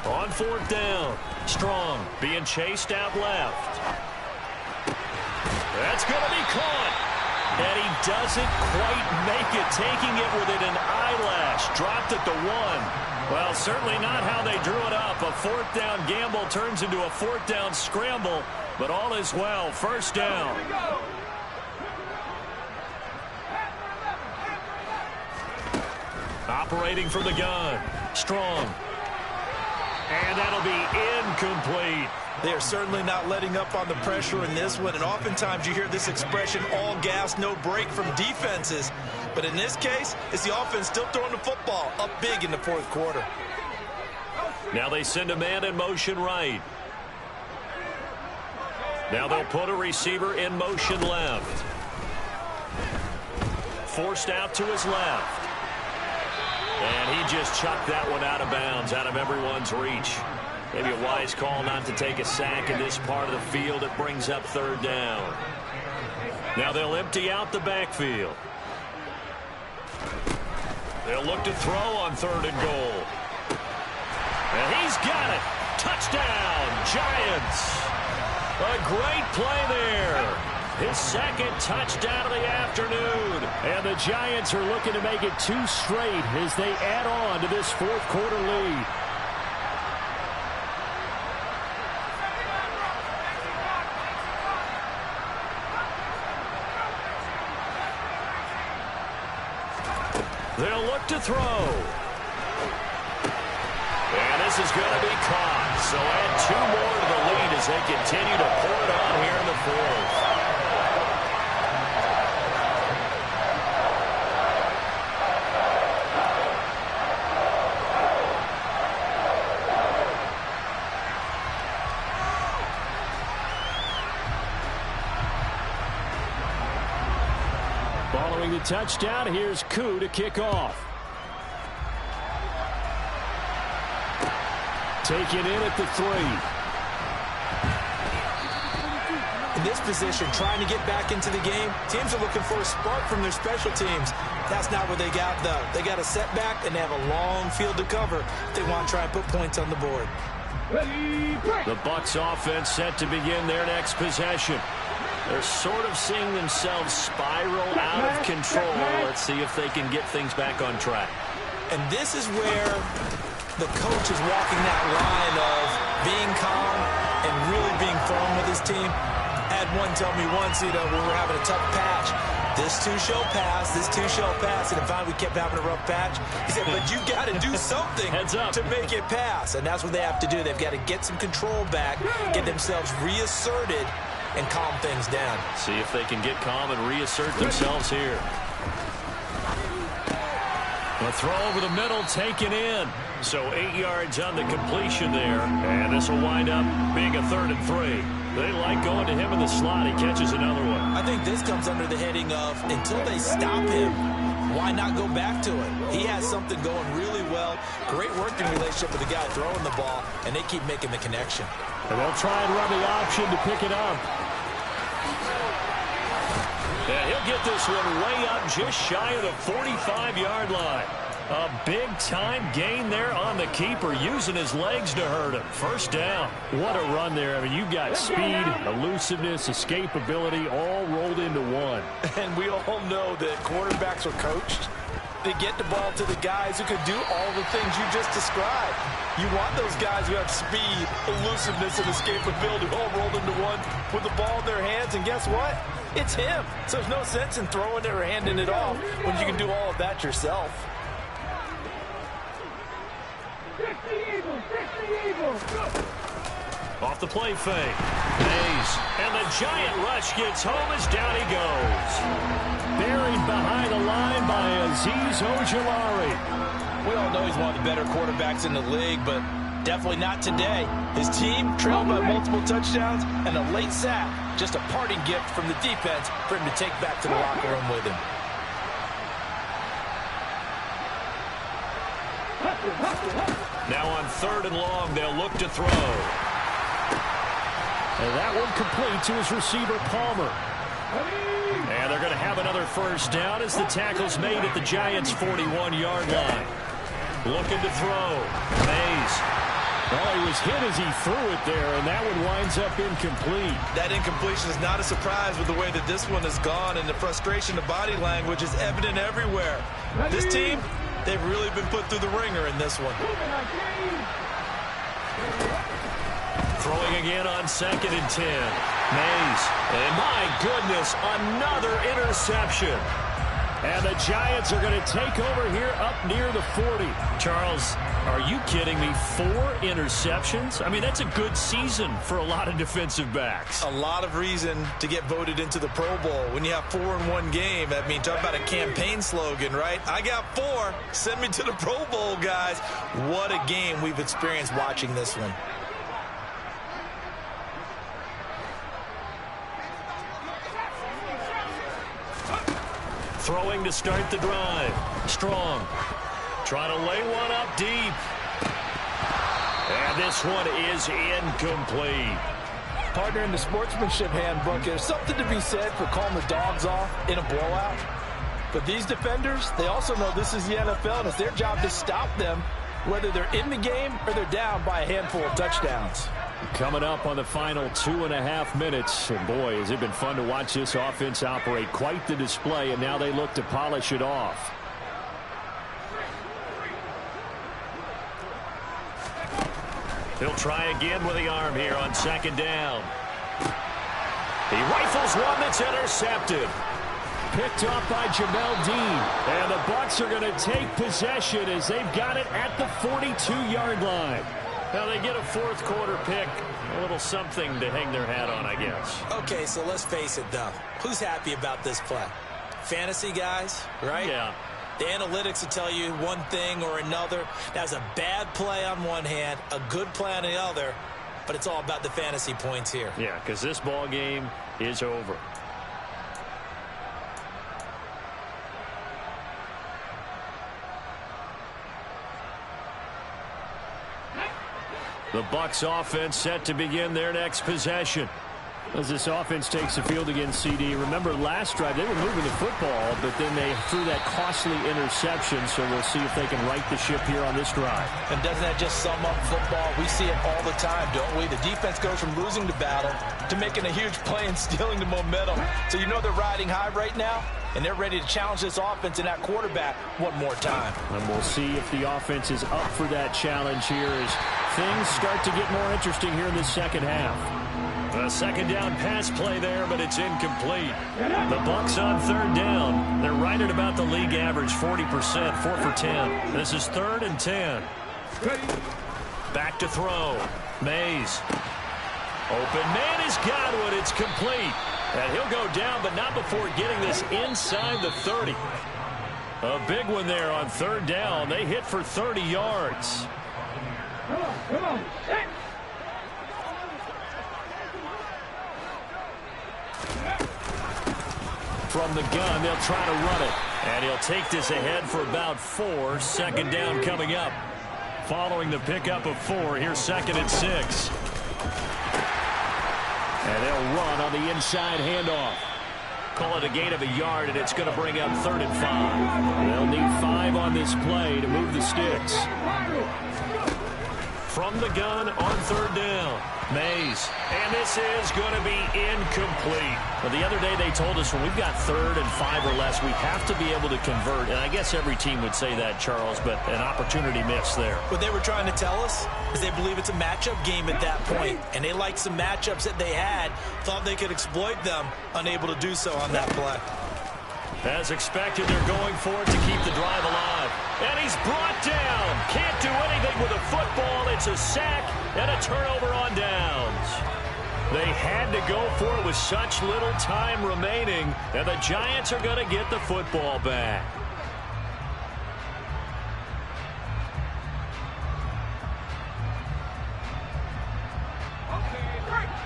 On 4th down, Strong being chased out left. That's going to be caught. And he doesn't quite make it, taking it within an eyelash. Dropped at the 1. Well, certainly not how they drew it up. A 4th down gamble turns into a 4th down scramble, but all is well. 1st down. Operating from the gun, Strong. And that'll be incomplete. They are certainly not letting up on the pressure in this one, and oftentimes you hear this expression, all gas, no break, from defenses. But in this case, it's the offense still throwing the football up big in the 4th quarter. Now they send a man in motion right. Now they'll put a receiver in motion left. Forced out to his left. And he just chucked that one out of bounds, out of everyone's reach. Maybe a wise call not to take a sack in this part of the field. It brings up 3rd down. Now they'll empty out the backfield. They'll look to throw on 3rd and goal. And he's got it. Touchdown, Giants. A great play there. His 2nd touchdown of the afternoon. And the Giants are looking to make it 2 straight as they add on to this 4th quarter lead. They'll look to throw. And this is going to be caught. So add 2 more to the lead as they continue to pour it on here in the 4th. Following the touchdown, here's Koo to kick off. Take it in at the 3. In this position, trying to get back into the game, teams are looking for a spark from their special teams. That's not what they got, though. They got a setback, and they have a long field to cover if they want to try and put points on the board. The Bucs offense set to begin their next possession. They're sort of seeing themselves spiral out of control. Let's see if they can get things back on track. And this is where the coach is walking that line of being calm and really being firm with his team. I had one tell me once, when we were having a tough patch, this too shall pass, this too shall pass, and finally we kept having a rough patch. He said, but you got to do something to make it pass, and that's what they have to do. They've got to get some control back, get themselves reasserted, and calm things down. See if they can get calm and reassert themselves here. A throw over the middle, taken in. So 8 yards on the completion there, and this will wind up being a 3rd and 3. They like going to him in the slot. He catches another one. I think this comes under the heading of until they stop him, why not go back to it? He has something going really well. Great working relationship with the guy throwing the ball, and they keep making the connection. And they'll try and run the option to pick it up. And he'll get this one way up just shy of the 45-yard line. A big-time gain there on the keeper, using his legs to hurt him. First down. What a run there. I mean, you've got speed, elusiveness, escapability all rolled into one. And we all know that quarterbacks are coached. They get the ball to the guys who can do all the things you just described. You want those guys who have speed, elusiveness, and escapability all rolled into one with the ball in their hands. And guess what? It's him. So there's no sense in throwing it or handing it off when you can do all of that yourself. Off the play fake. Mays. And the giant rush gets home as down he goes. Buried behind the line by Azeez Ojulari. We all know he's one of the better quarterbacks in the league, but definitely not today. His team trailed by multiple touchdowns and a late sack. Just a parting gift from the defense for him to take back to the locker room with him. Now on 3rd and long, they'll look to throw. And that one complete to his receiver, Palmer. And they're going to have another first down as the tackle's made at the Giants' 41-yard line. Looking to throw. Mays. Well, he was hit as he threw it there, and that one winds up incomplete. That incompletion is not a surprise with the way that this one has gone, and the frustration of body language is evident everywhere. This team, they've really been put through the ringer in this one. Throwing again on 2nd and 10. Mays. And my goodness, another interception. And the Giants are going to take over here up near the 40. Charles, are you kidding me? 4 interceptions? I mean, that's a good season for a lot of defensive backs. A lot of reason to get voted into the Pro Bowl. When you have 4 in one game, I mean, talk about a campaign slogan, right? I got 4. Send me to the Pro Bowl, guys. What a game we've experienced watching this one. Throwing to start the drive. Strong. Trying to lay one up deep. And this one is incomplete. Partner, in the sportsmanship handbook, there's something to be said for calling the dogs off in a blowout. But these defenders, they also know this is the NFL, and it's their job to stop them, whether they're in the game or they're down by a handful of touchdowns. Coming up on the final 2.5 minutes. And boy, has it been fun to watch this offense operate. Quite the display, and now they look to polish it off. He'll try again with the arm here on 2nd down. He rifles one that's intercepted. Picked off by Jamel Dean. And the Bucs are going to take possession as they've got it at the 42-yard line. Now they get a 4th quarter pick. A little something to hang their hat on, I guess. Okay, so let's face it, though. Who's happy about this play? Fantasy guys, right? Yeah. The analytics will tell you one thing or another. That's a bad play on one hand, a good play on the other, but it's all about the fantasy points here. Yeah, because this ball game is over. The Bucs offense set to begin their next possession. As this offense takes the field against CD. Remember last drive they were moving the football, but then they threw that costly interception, so we'll see if they can right the ship here on this drive. And doesn't that just sum up football? We see it all the time, don't we? The defense goes from losing the battle to making a huge play and stealing the momentum. So you know they're riding high right now, and they're ready to challenge this offense and that quarterback one more time. And we'll see if the offense is up for that challenge here as things start to get more interesting here in the second half. A 2nd down pass play there, but it's incomplete. The Bucs on 3rd down. They're right at about the league average, 40%, 4 for 10. This is 3rd and 10. Back to throw. Mays. Open man is Godwin. It's complete. And he'll go down, but not before getting this inside the 30. A big one there on 3rd down. They hit for 30 yards. From the gun, they'll try to run it. And he'll take this ahead for about 4. Second down coming up. Following the pickup of 4, here's 2nd and 6. And they'll run on the inside handoff. Call it a gain of a yard, and it's going to bring up 3rd and 5. They'll need 5 on this play to move the sticks. From the gun on 3rd down, Mays. And this is going to be incomplete. Well, the other day they told us when we've got 3rd and 5 or less, we have to be able to convert. And I guess every team would say that, Charles, but an opportunity missed there. What they were trying to tell us is they believe it's a matchup game at that point. And they liked some matchups that they had, thought they could exploit them, unable to do so on that play. As expected, they're going for it to keep the drive alive. And he's brought down. Can't do anything with a football. It's a sack and a turnover on downs. They had to go for it with such little time remaining, and the Giants are going to get the football back.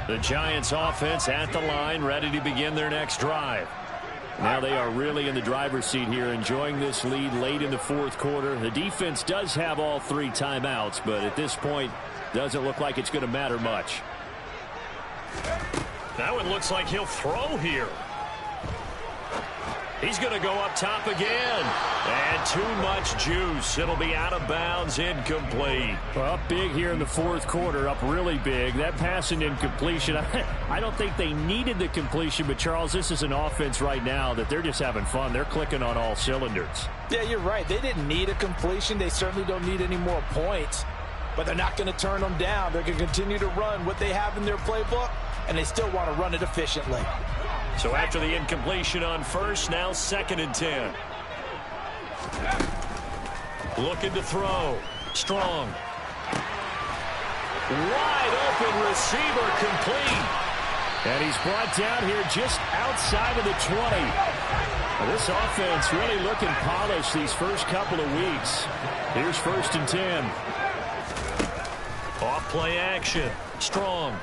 The Giants offense at the line, ready to begin their next drive. Now they are really in the driver's seat here, enjoying this lead late in the 4th quarter. The defense does have all 3 timeouts, but at this point, doesn't look like it's going to matter much. Now it looks like he'll throw here. He's going to go up top again. And too much juice. It'll be out of bounds, incomplete. Well, up big here in the 4th quarter, up really big. That pass and incompletion, I don't think they needed the completion, but Charles, this is an offense right now that they're just having fun. They're clicking on all cylinders. Yeah, you're right. They didn't need a completion. They certainly don't need any more points, but they're not going to turn them down. They're going to continue to run what they have in their playbook, and they still want to run it efficiently. So after the incompletion on 1st, now 2nd and 10. Looking to throw. Strong. Wide open receiver, complete. And he's brought down here just outside of the 20. Well, this offense really looking polished these first couple of weeks. Here's 1st and 10. Off play action. Strong.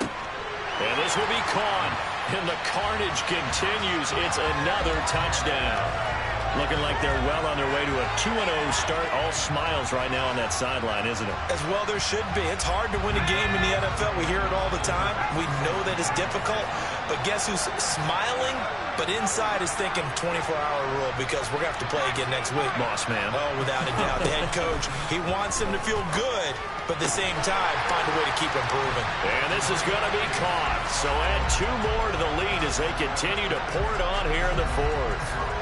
And this will be caught. And the carnage continues. It's another touchdown. Looking like they're well on their way to a 2-0 start. All smiles right now on that sideline, isn't it? As well there should be. It's hard to win a game in the NFL. We hear it all the time. We know that it's difficult. But guess who's smiling? But inside is thinking 24-hour rule because we're going to have to play again next week. Boss man. Oh, without a doubt. The head coach, he wants them to feel good, but at the same time, find a way to keep improving. And this is going to be caught. So add 2 more to the lead as they continue to pour it on here in the 4th.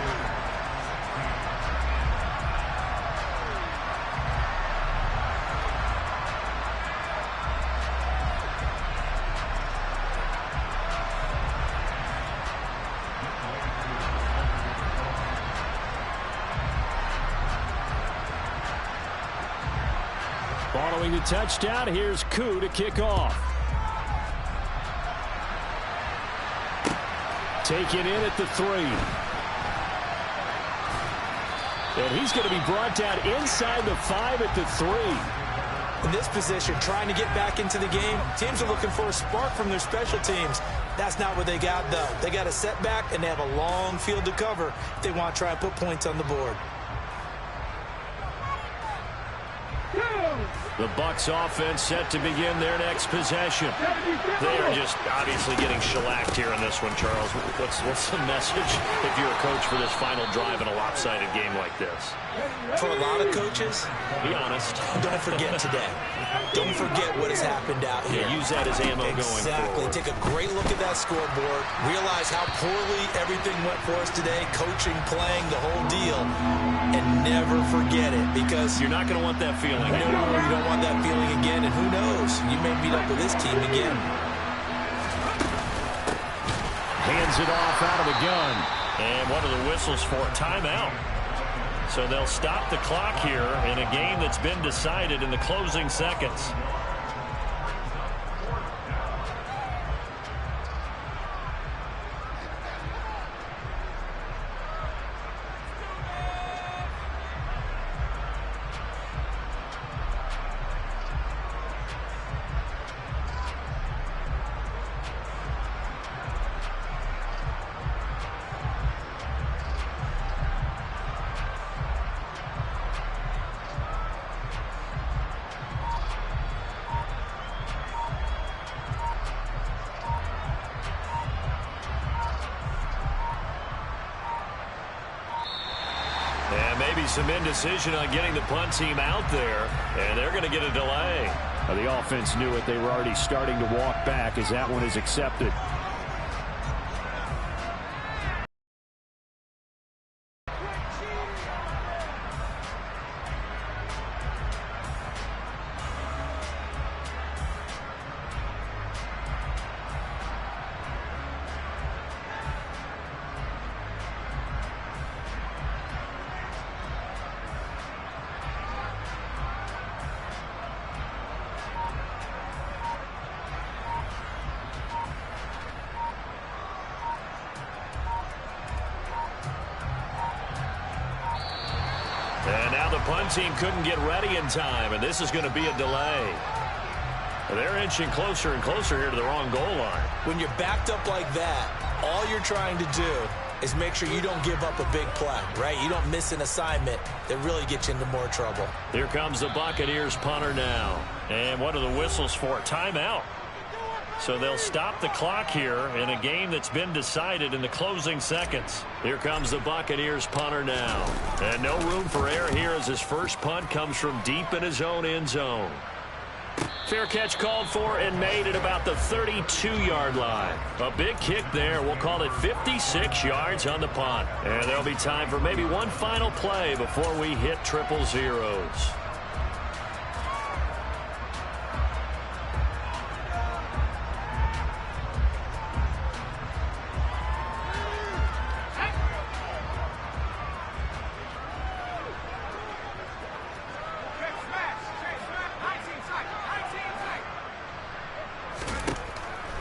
Following the touchdown, here's Koo to kick off. Taken in at the 3. And he's going to be brought down inside the 5 at the 3. In this position, trying to get back into the game, teams are looking for a spark from their special teams. That's not what they got, though. They got a setback, and they have a long field to cover if they want to try and put points on the board. The Bucs offense set to begin their next possession. They are just obviously getting shellacked here in this one, Charles. What's the message if you're a coach for this final drive in a lopsided game like this? For a lot of coaches, be honest. Don't forget today. Don't forget what has happened out here. Yeah, use that as ammo going Exactly. forward. Take a great look at that scoreboard. Realize how poorly everything went for us today. Coaching, playing, the whole deal. And never forget it because you're not going to want that feeling. No, you don't want that feeling again. And who knows? You may meet up with this team again. Hands it off out of the gun. And what are the whistles for? Timeout. So they'll stop the clock here in a game that's been decided in the closing seconds. And maybe some indecision on getting the punt team out there, and they're going to get a delay. The offense knew it. They were already starting to walk back as that one is accepted. And now the punt team couldn't get ready in time, and this is going to be a delay. They're inching closer and closer here to the wrong goal line. When you're backed up like that, all you're trying to do is make sure you don't give up a big play, right? You don't miss an assignment that really gets you into more trouble. Here comes the Buccaneers punter now. And what are the whistles for? Timeout. So they'll stop the clock here in a game that's been decided in the closing seconds. Here comes the Buccaneers punter now. And no room for error here as his first punt comes from deep in his own end zone. Fair catch called for and made at about the 32-yard line. A big kick there. We'll call it 56 yards on the punt. And there'll be time for maybe one final play before we hit triple zeros.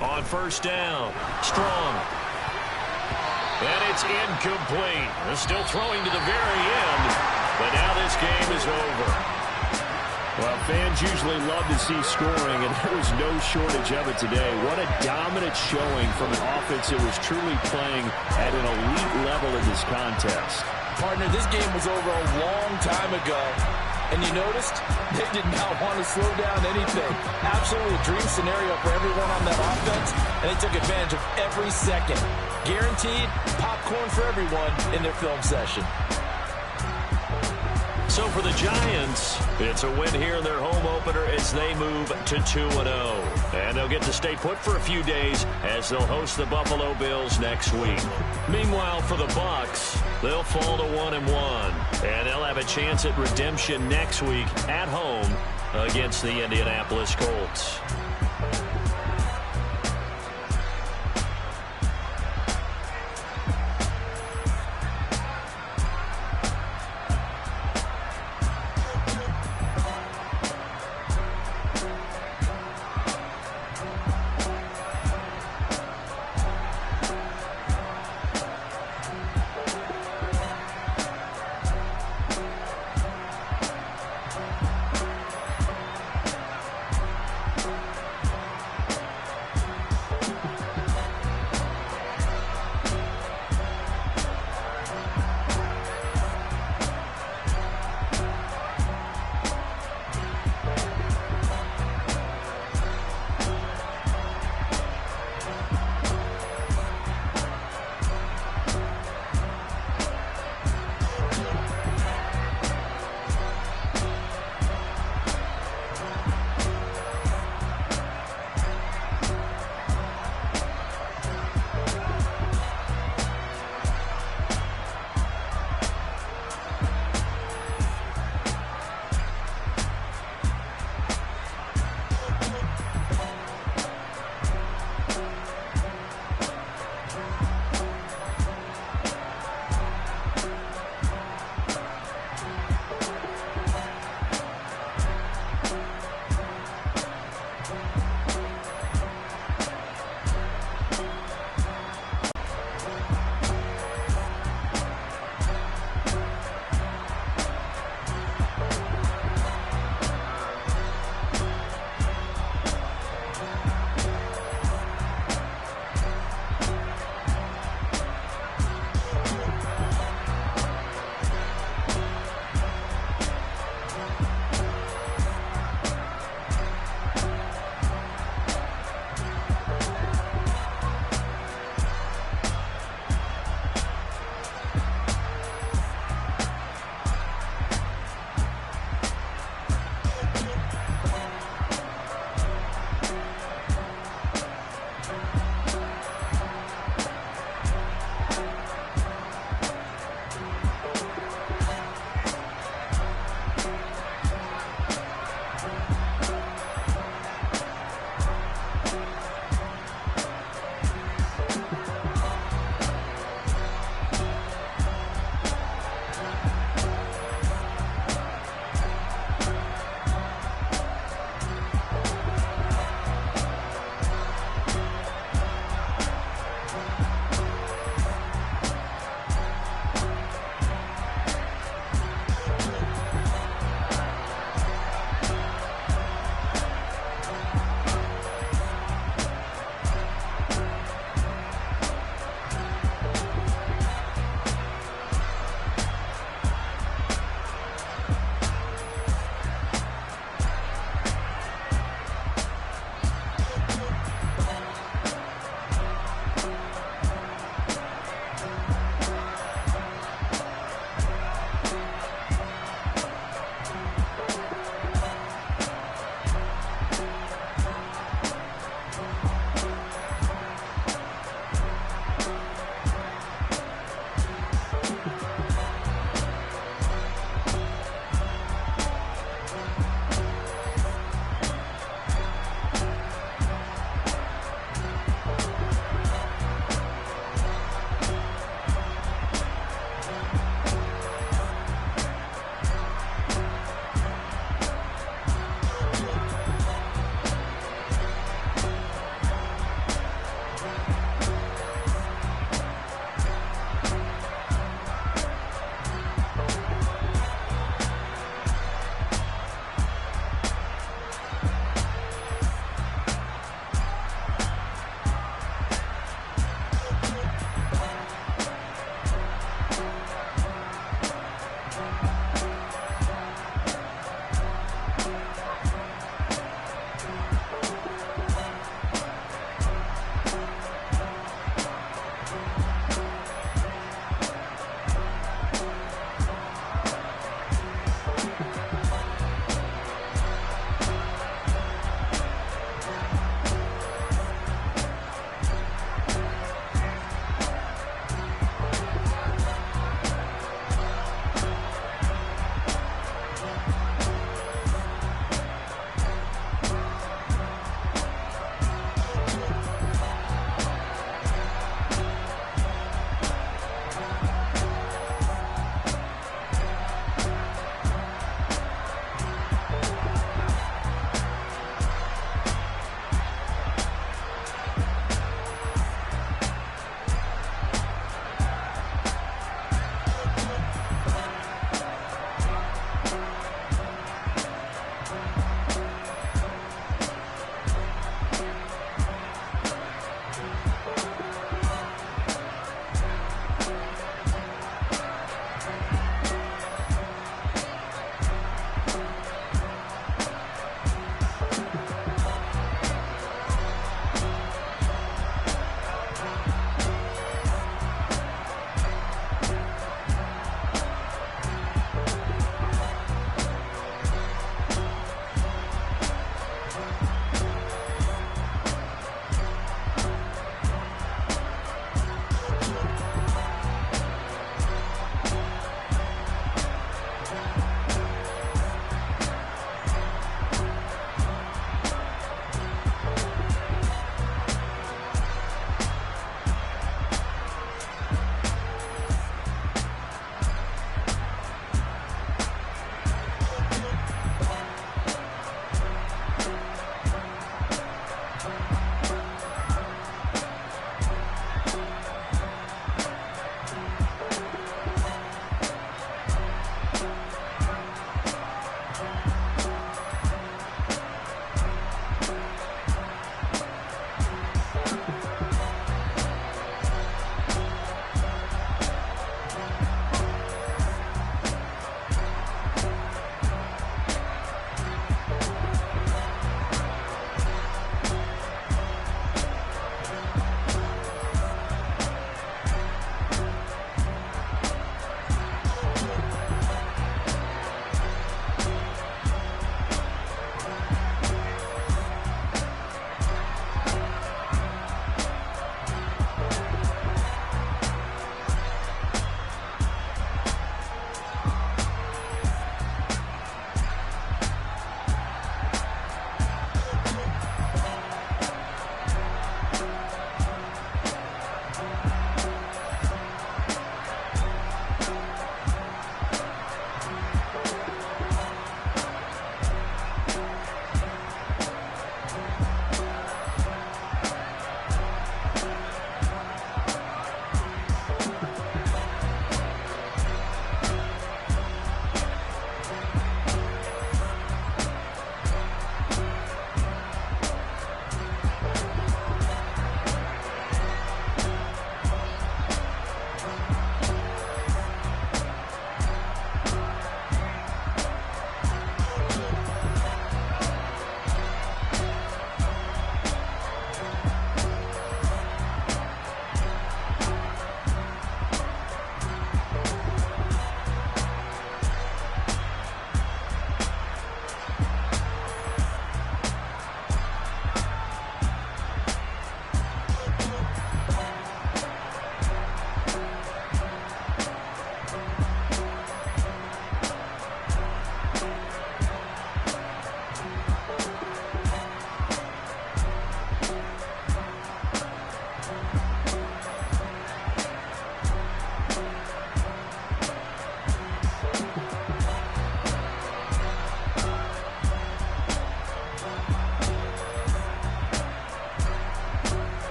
On first down, Strong. And it's incomplete. They're still throwing to the very end, but now this game is over. Well, fans usually love to see scoring, and there was no shortage of it today. What a dominant showing from an offense that was truly playing at an elite level in this contest. Partner, this game was over a long time ago. And you noticed they did not want to slow down anything. Absolutely a dream scenario for everyone on that offense, and they took advantage of every second. Guaranteed popcorn for everyone in their film session. So for the Giants, it's a win here in their home opener as they move to 2-0. And they'll get to stay put for a few days as they'll host the Buffalo Bills next week. Meanwhile, for the Bucs, they'll fall to 1-1. And they'll have a chance at redemption next week at home against the Indianapolis Colts.